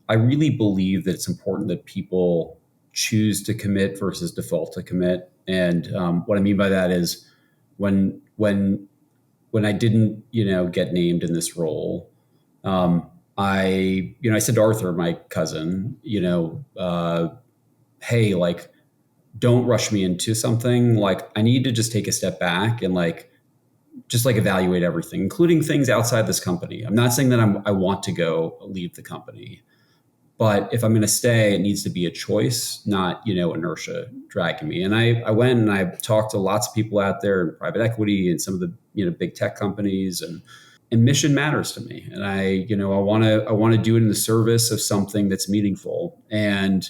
I really believe that it's important that people choose to commit versus default to commit. And what I mean by that is when I didn't, get named in this role, I said to Arthur, my cousin, hey, don't rush me into something. I need to just take a step back and just evaluate everything, including things outside this company. I'm not saying that I want to go leave the company, but if I'm going to stay, it needs to be a choice, not, inertia dragging me. And I went and I talked to lots of people out there in private equity and some of the big tech companies, and mission matters to me. And I want to do it in the service of something that's meaningful. And,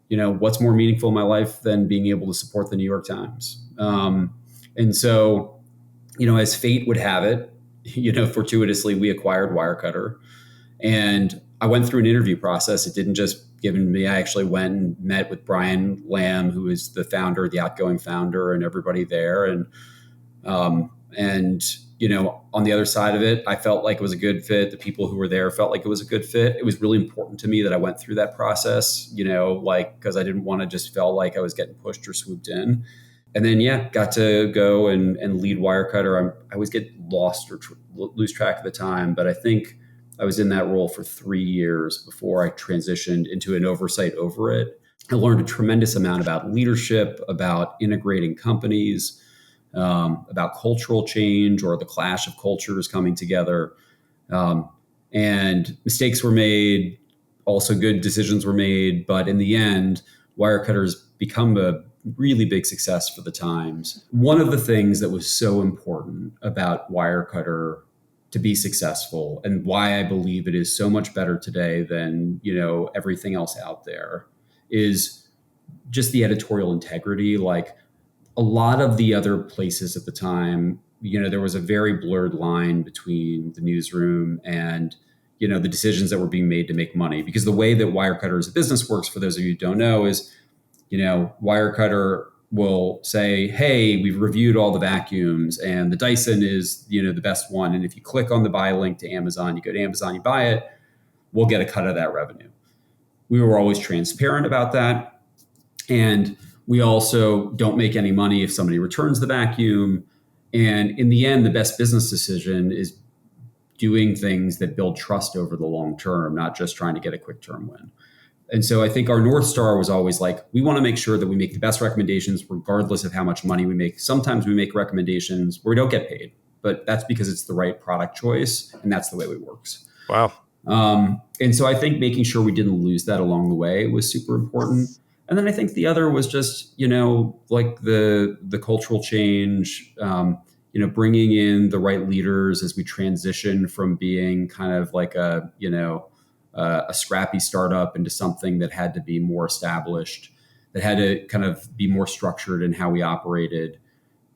what's more meaningful in my life than being able to support the New York Times? And so, as fate would have it, fortuitously, we acquired Wirecutter. And I went through an interview process. It didn't just give me. I actually went and met with Brian Lamb, who is the founder, the outgoing founder, and everybody there. And on the other side of it, I felt like it was a good fit. The people who were there felt like it was a good fit. It was really important to me that I went through that process, because I didn't want to just feel like I was getting pushed or swooped in. And then, got to go and lead Wirecutter. I always get lost or lose track of the time, but I think I was in that role for 3 years before I transitioned into an oversight over it. I learned a tremendous amount about leadership, about integrating companies, about cultural change or the clash of cultures coming together. And mistakes were made, also good decisions were made. But in the end, Wirecutter has become a really big success for the Times. One of the things that was so important about Wirecutter to be successful, and why I believe it is so much better today than everything else out there, is just the editorial integrity. Like a lot of the other places at the time, there was a very blurred line between the newsroom and the decisions that were being made to make money. Because the way that Wirecutter as a business works, for those of you who don't know, is Wirecutter will say, hey, we've reviewed all the vacuums and the Dyson is, the best one. And if you click on the buy link to Amazon, you go to Amazon, you buy it, we'll get a cut of that revenue. We were always transparent about that. And we also don't make any money if somebody returns the vacuum. And in the end, the best business decision is doing things that build trust over the long term, not just trying to get a quick term win. And so I think our North Star was always like, we want to make sure that we make the best recommendations regardless of how much money we make. Sometimes we make recommendations where we don't get paid, but that's because it's the right product choice. And that's the way it works. Wow. And so I think making sure we didn't lose that along the way was super important. And then I think the other was just, like the cultural change, bringing in the right leaders as we transition from being kind of like a scrappy startup into something that had to be more established, that had to kind of be more structured in how we operated,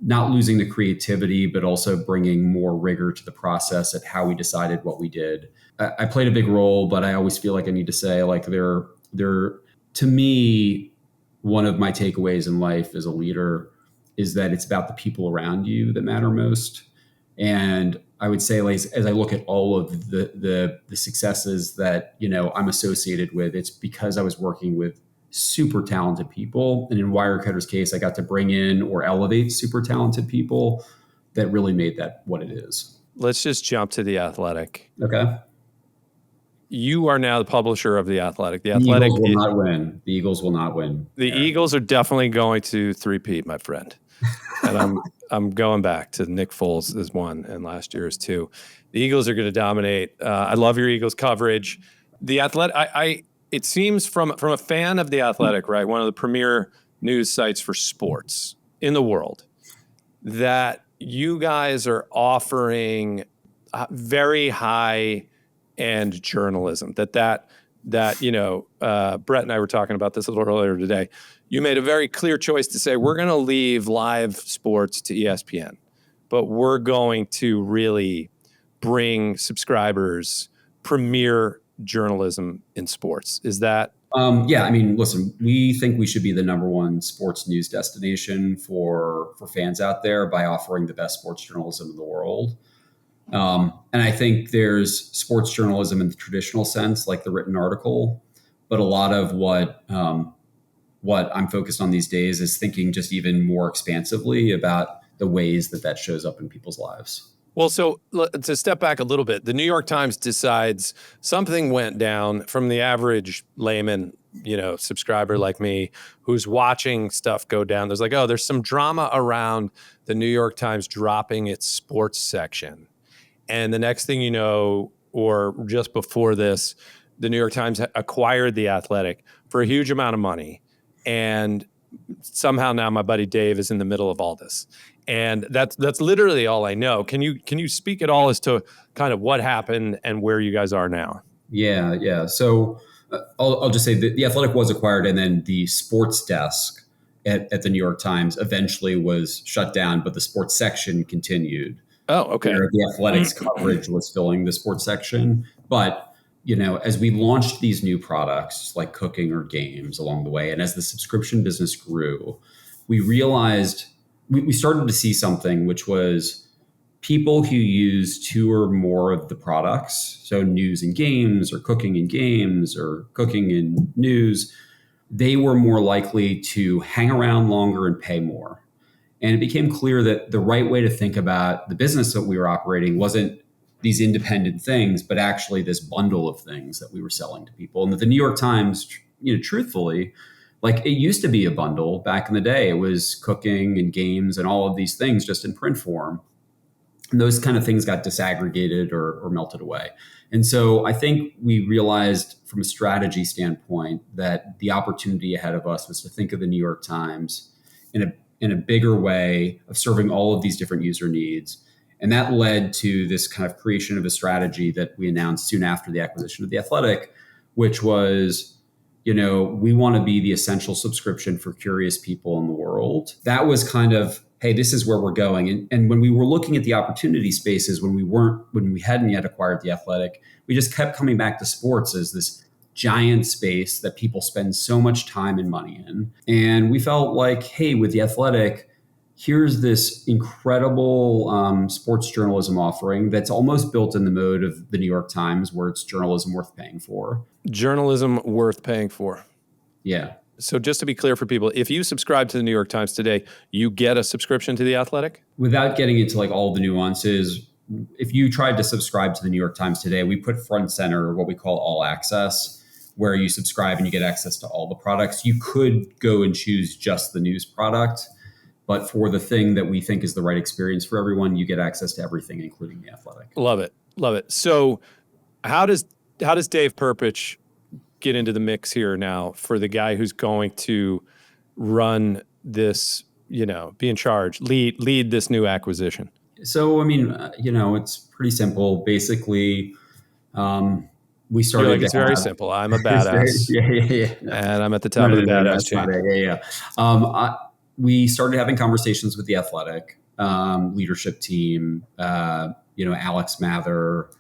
not losing the creativity, but also bringing more rigor to the process at how we decided what we did. I played a big role, but I always feel like I need to say, like, to me, one of my takeaways in life as a leader is that it's about the people around you that matter most. And I would say, like, as I look at all of the successes that, I'm associated with, it's because I was working with super talented people. And in Wirecutter's case, I got to bring in or elevate super talented people that really made that what it is. Let's just jump to The Athletic. Okay. You are now the publisher of The Athletic. The Athletic Eagles will not win. The Eagles will not win. The Eagles are definitely going to three-peat, my friend. And I'm going back to Nick Foles as one and last year as two. The Eagles are going to dominate. I love your Eagles coverage. The Athletic, it seems from a fan of The Athletic, right, one of the premier news sites for sports in the world, that you guys are offering very high-end journalism. That Brett and I were talking about this a little earlier today. You made a very clear choice to say, we're going to leave live sports to ESPN, but we're going to really bring subscribers premier journalism in sports. Is that? Yeah. I mean, listen, we think we should be the number one sports news destination for fans out there by offering the best sports journalism in the world. And I think there's sports journalism in the traditional sense, like the written article, but a lot of what I'm focused on these days is thinking just even more expansively about the ways that shows up in people's lives. Well, so to step back a little bit, the New York Times decides something went down from the average layman, subscriber like me, who's watching stuff go down. There's like, there's some drama around the New York Times dropping its sports section. And the next thing you know, or just before this, the New York Times acquired The Athletic for a huge amount of money. And somehow now my buddy Dave is in the middle of all this. And that's literally all I know. Can you speak at all as to kind of what happened and where you guys are now? Yeah. So I'll just say that the Athletic was acquired, and then the sports desk at the New York Times eventually was shut down, but the sports section continued. Oh, okay. Where the Athletics coverage was filling the sports section. But, as we launched these new products like cooking or games along the way, and as the subscription business grew, we realized we started to see something, which was people who use two or more of the products, so news and games or cooking and games or cooking and news, they were more likely to hang around longer and pay more. And it became clear that the right way to think about the business that we were operating wasn't these independent things, but actually this bundle of things that we were selling to people. And that the New York Times, truthfully, like it used to be a bundle back in the day. It was cooking and games and all of these things just in print form. And those kind of things got disaggregated or melted away. And so I think we realized from a strategy standpoint that the opportunity ahead of us was to think of the New York Times in a bigger way of serving all of these different user needs. And that led to this kind of creation of a strategy that we announced soon after the acquisition of The Athletic, which was, we want to be the essential subscription for curious people in the world. That was kind of, hey, this is where we're going. And when we were looking at the opportunity spaces, when we hadn't yet acquired The Athletic, we just kept coming back to sports as this giant space that people spend so much time and money in. And we felt like, hey, with The Athletic, here's this incredible sports journalism offering that's almost built in the mode of the New York Times, where it's journalism worth paying for. Journalism worth paying for. Yeah. So just to be clear for people, if you subscribe to the New York Times today, you get a subscription to The Athletic? Without getting into like all the nuances, if you tried to subscribe to the New York Times today, we put front and center what we call all access, where you subscribe and you get access to all the products. You could go and choose just the news product, but for the thing that we think is the right experience for everyone, you get access to everything, including The Athletic. Love it. So how does Dave Perpich get into the mix here now for the guy who's going to run this, be in charge, lead this new acquisition? So, it's pretty simple. Basically, we started. It's very simple. I'm a badass. Yeah. And I'm at the top of the badass chain. We started having conversations with The Athletic leadership team, Alex Mather,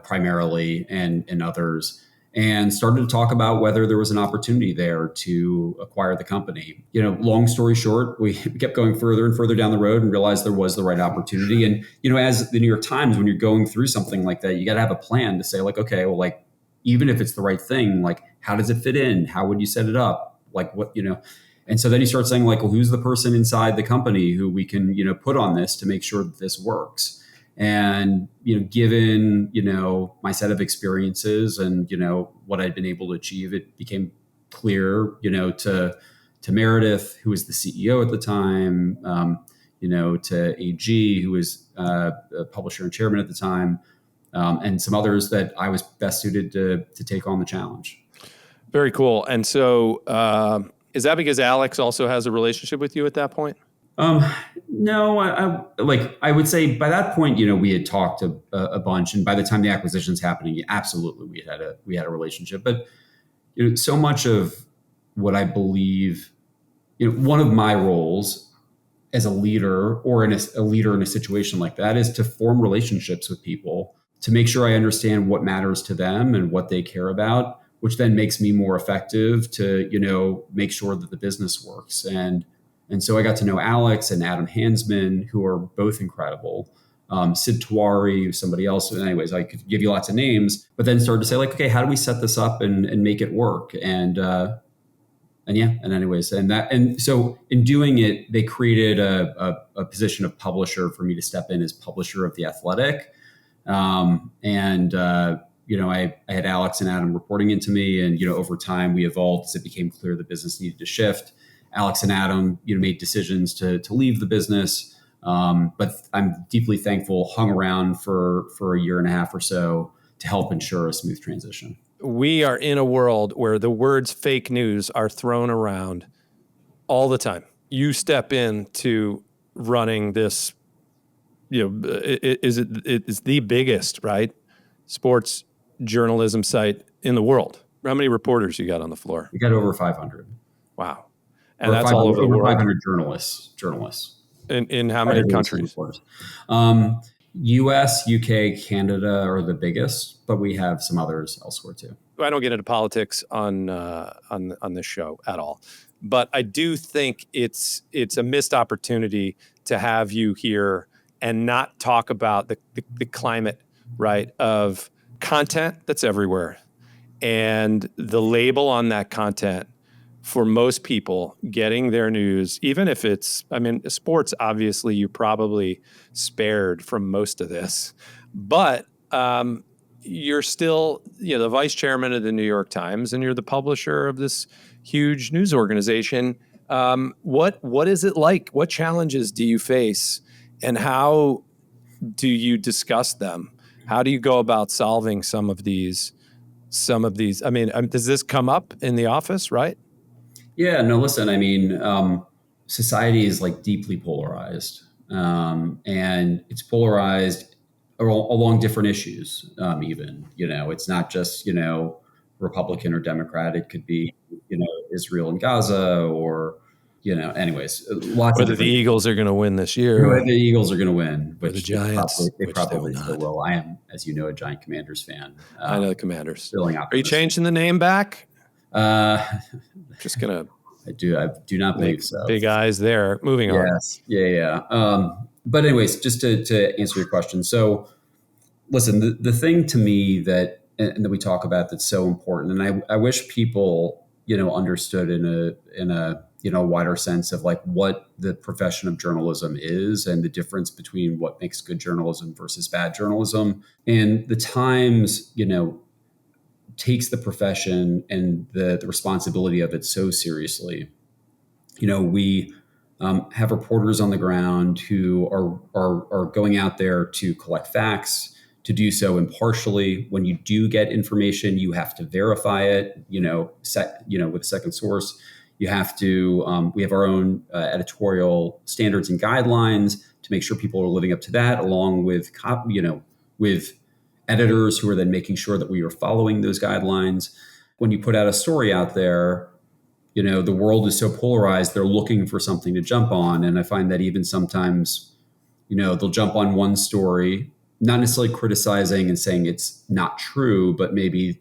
primarily, and others, and started to talk about whether there was an opportunity there to acquire the company. Long story short, we kept going further and further down the road and realized there was the right opportunity. And, as the New York Times, when you're going through something like that, you got to have a plan to say like, okay, well, like, even if it's the right thing, like, how does it fit in? How would you set it up? Like what, And so then you start saying like, well, who's the person inside the company who we can, put on this to make sure that this works? And, given, my set of experiences and, what I'd been able to achieve, it became clear, to Meredith, who was the CEO at the time, to AG, who was a publisher and chairman at the time, and some others, that I was best suited to take on the challenge. Very cool. And so is that because Alex also has a relationship with you at that point? No, I would say by that point, we had talked a bunch, and by the time the acquisition's happening, absolutely we had a relationship. But so much of what I believe, one of my roles as a leader or a leader in a situation like that is to form relationships with people, to make sure I understand what matters to them and what they care about, which then makes me more effective to make sure that the business works. And so I got to know Alex and Adam Hansman, who are both incredible. Sid Tawari, somebody else. Anyways, I could give you lots of names, but then started to say like, okay, how do we set this up and make it work? And so in doing it, they created a position of publisher for me to step in as publisher of The Athletic. I had Alex and Adam reporting into me, and over time we evolved as it became clear the business needed to shift. Alex and Adam, made decisions to leave the business, but I'm deeply thankful. Hung around for a year and a half or so to help ensure a smooth transition. We are in a world where the words fake news are thrown around all the time. you step into running this, it's the biggest, right, sports journalism site in the world. How many reporters you got on the floor? We got over 500. Wow. And that's all over the over world? 500 journalists. In how many countries? US, UK, Canada are the biggest, but we have some others elsewhere too. I don't get into politics on this show at all, but I do think it's a missed opportunity to have you here and not talk about the climate, right, of content that's everywhere, and the label on that content for most people getting their news, even if it's, sports, obviously you're probably spared from most of this, but you're still, the vice chairman of the New York Times, and you're the publisher of this huge news organization. What is it like? What challenges do you face, and how do you discuss them? How do you go about solving some of these? Does this come up in the office, right? Yeah, no, listen, society is like deeply polarized, and it's polarized along different issues. Even, it's not just, Republican or Democrat. It could be, Israel and Gaza, or, anyways, lots Whether of the Eagles are going to win this year. The Eagles are going to win, which the Giants, they probably still will. I am, as you know, a giant Commanders fan. I know the Commanders. Are you changing the name back? Just gonna. I do not believe so. Big eyes there. Moving on. Yes. Yeah. But anyways, just to answer your question. So listen, the thing to me that we talk about that's so important, and I wish people, understood in a wider sense of like what the profession of journalism is, and the difference between what makes good journalism versus bad journalism. And the Times, takes the profession and the responsibility of it so seriously. We have reporters on the ground who are going out there to collect facts, to do so impartially. When you do get information, you have to verify it, with a second source. You have to, we have our own editorial standards and guidelines to make sure people are living up to that, along with, with editors who are then making sure that we are following those guidelines. When you put out a story out there, the world is so polarized, they're looking for something to jump on. And I find that even sometimes, they'll jump on one story, not necessarily criticizing and saying it's not true, but maybe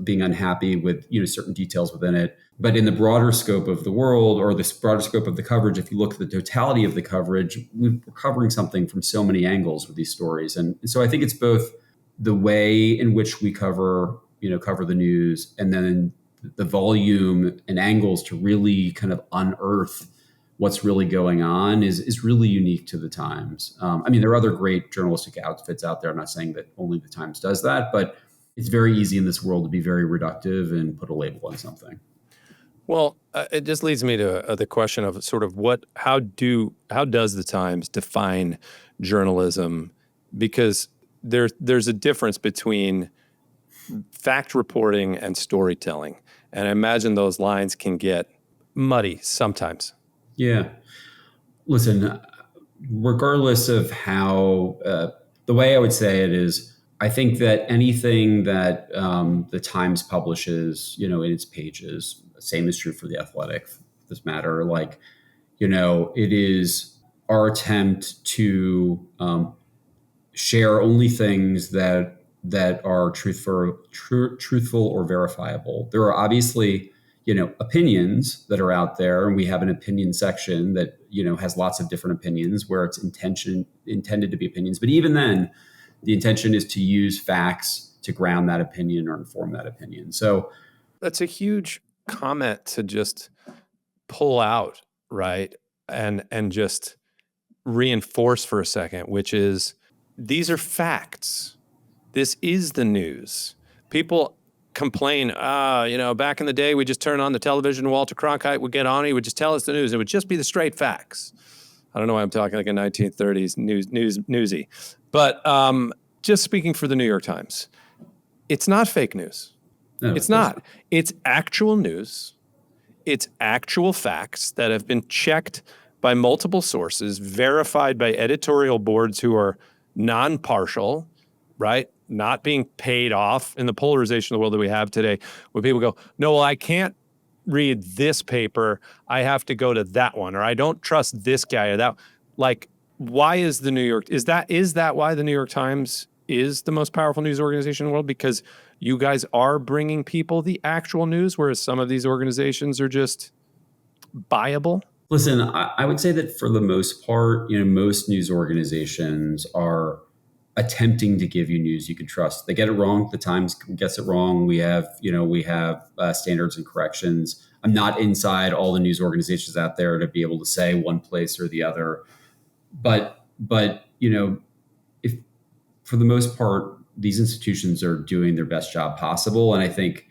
being unhappy with, certain details within it. But in the broader scope of the world, or this broader scope of the coverage, if you look at the totality of the coverage, we're covering something from so many angles with these stories. And so I think it's both the way in which we cover the news, and then the volume and angles to really kind of unearth what's really going on is really unique to the Times. There are other great journalistic outfits out there. I'm not saying that only the Times does that, but it's very easy in this world to be very reductive and put a label on something. Well, it just leads me to the question of sort of how does the Times define journalism? Because there's a difference between fact reporting and storytelling. And I imagine those lines can get muddy sometimes. Yeah. Listen, regardless of how, the way I would say it is, I think that anything that the Times publishes, in its pages, same is true for The Athletic, for this matter, it is our attempt to share only things that are truthful or verifiable. There are obviously, opinions that are out there, and we have an opinion section that, has lots of different opinions where it's intended to be opinions. But even then, the intention is to use facts to ground that opinion or inform that opinion. So that's a huge comment to just pull out, right? And just reinforce for a second, which is, these are facts. This is the news. People complain, back in the day, we just turn on the television, Walter Cronkite would get on, he would just tell us the news. It would just be the straight facts. I don't know why I'm talking like a 1930s newsy. But just speaking for the New York Times, it's not fake news. No, it's not. It's actual news. It's actual facts that have been checked by multiple sources, verified by editorial boards who are non-partial, right? Not being paid off in the polarization of the world that we have today, where people go, no, well, I can't read this paper. I have to go to that one, or I don't trust this guy or that. Like, why is the New York, is that why the New York Times is the most powerful news organization in the world? Because you guys are bringing people the actual news, whereas some of these organizations are just buyable? Listen, I would say that for the most part, most news organizations are attempting to give you news you can trust. They get it wrong. The Times gets it wrong. We have standards and corrections. I'm not inside all the news organizations out there to be able to say one place or the other. But if for the most part, these institutions are doing their best job possible. And I think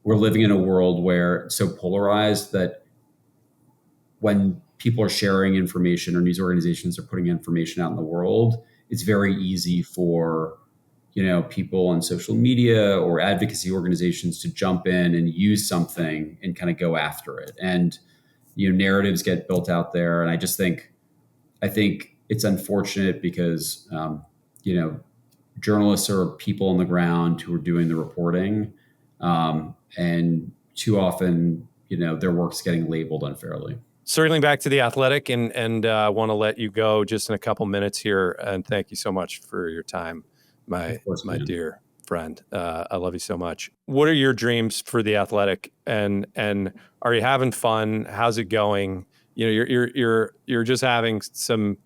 we're living in a world where it's so polarized that when people are sharing information or news organizations are putting information out in the world, it's very easy for people on social media or advocacy organizations to jump in and use something and kind of go after it. And narratives get built out there. And I think it's unfortunate because journalists are people on the ground who are doing the reporting, and too often their work's getting labeled unfairly. Circling back to The Athletic, and want to let you go just in a couple minutes here. And thank you so much for your time, my dear friend. I love you so much. What are your dreams for The Athletic? And are you having fun? How's it going? You're just having some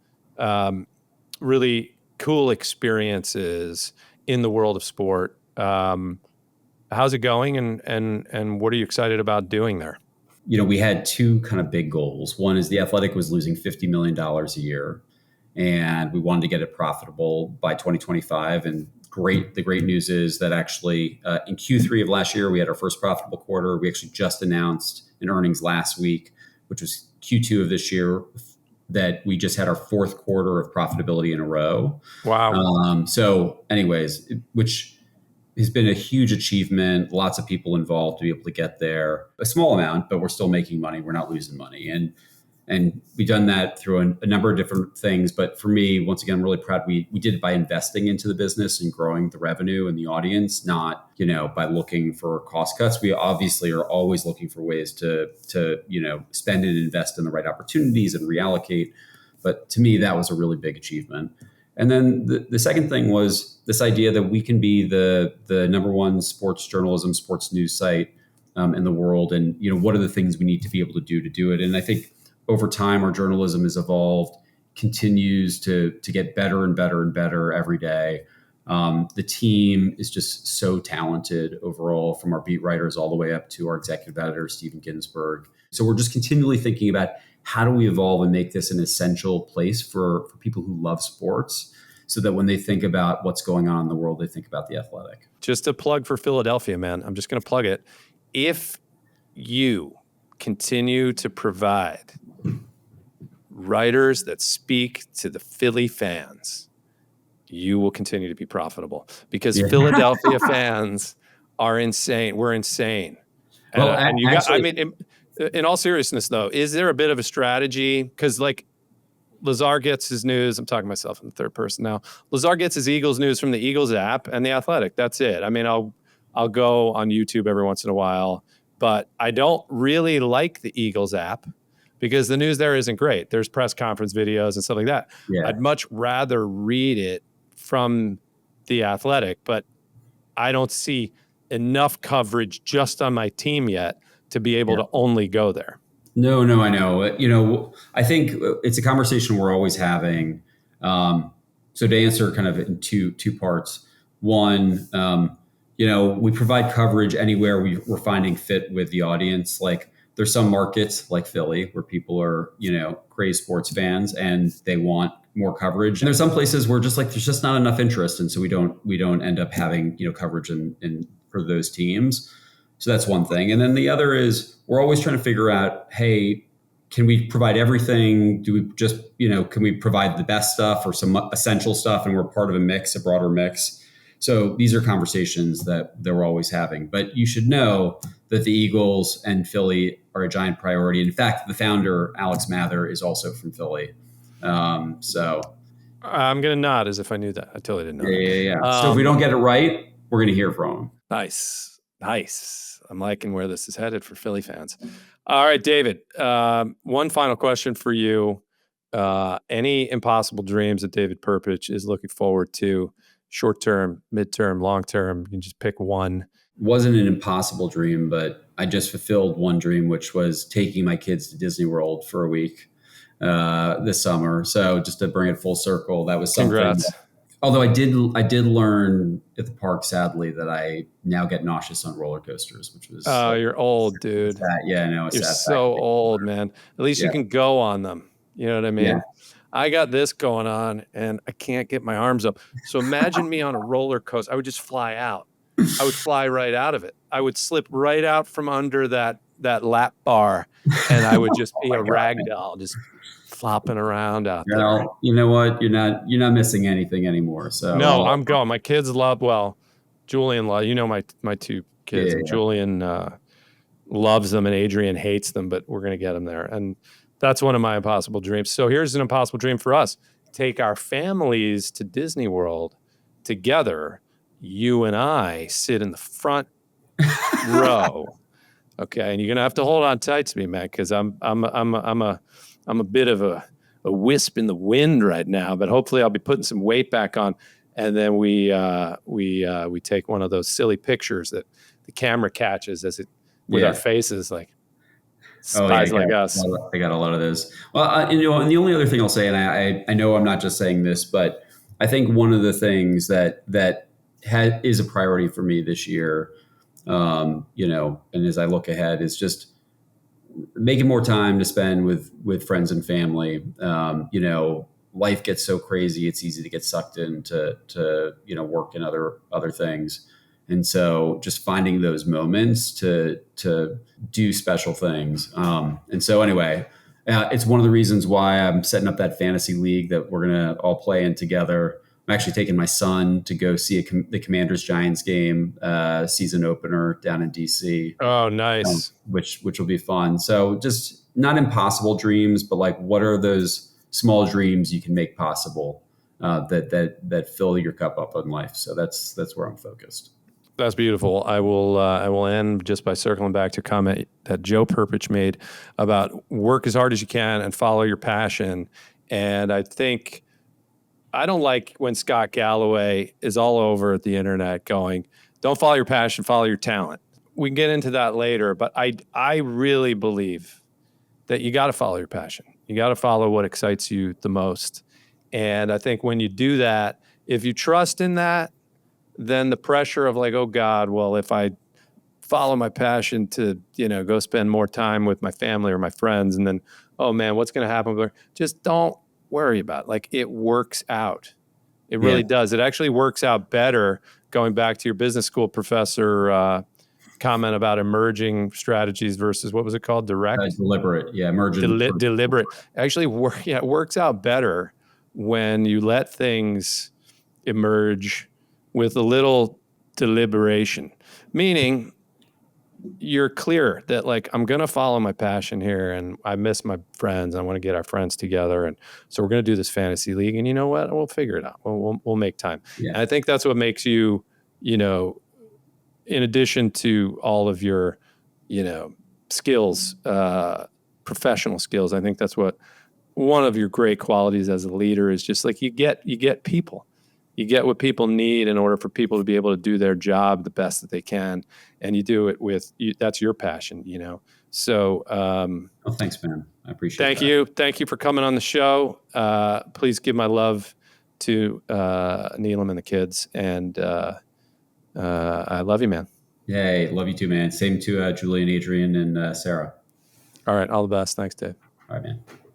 really cool experiences in the world of sport. How's it going? And what are you excited about doing there? We had two kind of big goals. One is The Athletic was losing $50 million a year, and we wanted to get it profitable by 2025. And the great news is that actually in Q3 of last year, we had our first profitable quarter. We actually just announced in earnings last week, which was Q2 of this year, that we just had our fourth quarter of profitability in a row. Wow. So anyways, which has been a huge achievement. Lots of people involved to be able to get there. A small amount, but we're still making money. We're not losing money. And we've done that through a number of different things. But for me, once again, I'm really proud we did it by investing into the business and growing the revenue and the audience, not, by looking for cost cuts. We obviously are always looking for ways to spend and invest in the right opportunities and reallocate. But to me, that was a really big achievement. And then the second thing was this idea that we can be the number one sports journalism, sports news site in the world. And, what are the things we need to be able to do it? And I think over time, our journalism has evolved, continues to get better and better and better every day. The team is just so talented overall, from our beat writers all the way up to our executive editor, Stephen Ginsburg. So we're just continually thinking about how do we evolve and make this an essential place for people who love sports, so that when they think about what's going on in the world, they think about The Athletic. Just a plug for Philadelphia, man. I'm just going to plug it. If you continue to provide writers that speak to the Philly fans, you will continue to be profitable, because Philadelphia fans are insane. We're insane. Well, and you actually, in all seriousness, though, is there a bit of a strategy? Because Lazar gets his news. I'm talking to myself in the third person now. Lazar gets his Eagles news from the Eagles app and The Athletic. That's it. I mean, I'll go on YouTube every once in a while, but I don't really like the Eagles app because the news there isn't great. There's press conference videos and stuff like that. Yeah. I'd much rather read it from The Athletic, but I don't see enough coverage just on my team yet to be able to only go there. No, I know. I think it's a conversation we're always having. So to answer kind of in two parts. One, we provide coverage anywhere we're finding fit with the audience. Like, there's some markets like Philly where people are, crazy sports fans and they want more coverage. And there's some places where there's just not enough interest. And so we don't end up having, coverage in for those teams. So that's one thing. And then the other is we're always trying to figure out, hey, can we provide everything? Do we just, can we provide the best stuff or some essential stuff? And we're part of a broader mix. So these are conversations that we're always having. But you should know that the Eagles and Philly are a giant priority. In fact, the founder, Alex Mather, is also from Philly. So I'm going to nod as if I knew that. I totally didn't know yeah. So if we don't get it right, we're going to hear from him. Nice. I'm liking where this is headed for Philly fans. All right, David, one final question for you. Any impossible dreams that David Perpich is looking forward to, short term, midterm, long term? You can just pick one. Wasn't an impossible dream, but I just fulfilled one dream, which was taking my kids to Disney World for a week this summer. So just to bring it full circle, that was something. Congrats. Although I did learn at the park, sadly, that I now get nauseous on roller coasters, which was you're old, dude. Yeah, I know. You're so old, man. At least you can go on them. You know what I mean? Yeah. I got this going on and I can't get my arms up. So imagine me on a roller coaster. I would just fly out. I would fly right out of it. I would slip right out from under that lap bar, and I would just be a rag doll, just flopping around out there. Well, you know what? You're not missing anything anymore. So no, I'm going. My kids love. Well, Julian, you know my two kids. Yeah. Julian loves them, and Adrian hates them. But we're gonna get them there, and that's one of my impossible dreams. So here's an impossible dream for us: take our families to Disney World together. You and I sit in the front row, okay? And you're gonna have to hold on tight to me, man, because I'm a bit of a wisp in the wind right now. But hopefully, I'll be putting some weight back on, and then we take one of those silly pictures that the camera catches with our faces, like spies like us. I got a lot of those. Well, and the only other thing I'll say, and I know I'm not just saying this, but I think one of the things that is a priority for me this year, and as I look ahead, is just making more time to spend with friends and family. Life gets so crazy; it's easy to get sucked into work and other things, and so just finding those moments to do special things. And so anyway, it's one of the reasons why I'm setting up that fantasy league that we're gonna all play in together. I'm actually taking my son to go see the Commanders Giants game, season opener down in DC. Oh, nice. Which will be fun. So just not impossible dreams, but like, what are those small dreams you can make possible that fill your cup up in life? So that's where I'm focused. That's beautiful. I will end just by circling back to a comment that Joe Perpich made about work as hard as you can and follow your passion. And I think I don't like when Scott Galloway is all over the internet going, don't follow your passion, follow your talent. We can get into that later, but I really believe that you got to follow your passion. You got to follow what excites you the most. And I think when you do that, if you trust in that, then the pressure of like, oh God, well, if I follow my passion to, go spend more time with my family or my friends, and then, oh man, what's going to happen? Just don't worry about it. Like, it works out. It really does. It actually works out better, going back to your business school professor comment about emerging strategies versus, what was it called? Deliberate. Yeah. Emergent. Deliberate. Actually, it works out better when you let things emerge with a little deliberation, meaning you're clear that, like, I'm going to follow my passion here, and I miss my friends. I want to get our friends together. And so we're going to do this fantasy league, and you know what? We'll figure it out. We'll make time. Yeah. And I think that's what makes you, in addition to all of your, skills, professional skills, I think that's what one of your great qualities as a leader is, just like you get people. You get what people need in order for people to be able to do their job the best that they can. And you do it that's your passion, So, thanks, man. I appreciate it. Thank you. Thank you for coming on the show. Please give my love to Neelam and the kids. And I love you, man. Yay. Love you too, man. Same to Julian, Adrian, and Sarah. All right. All the best. Thanks, Dave. All right, man.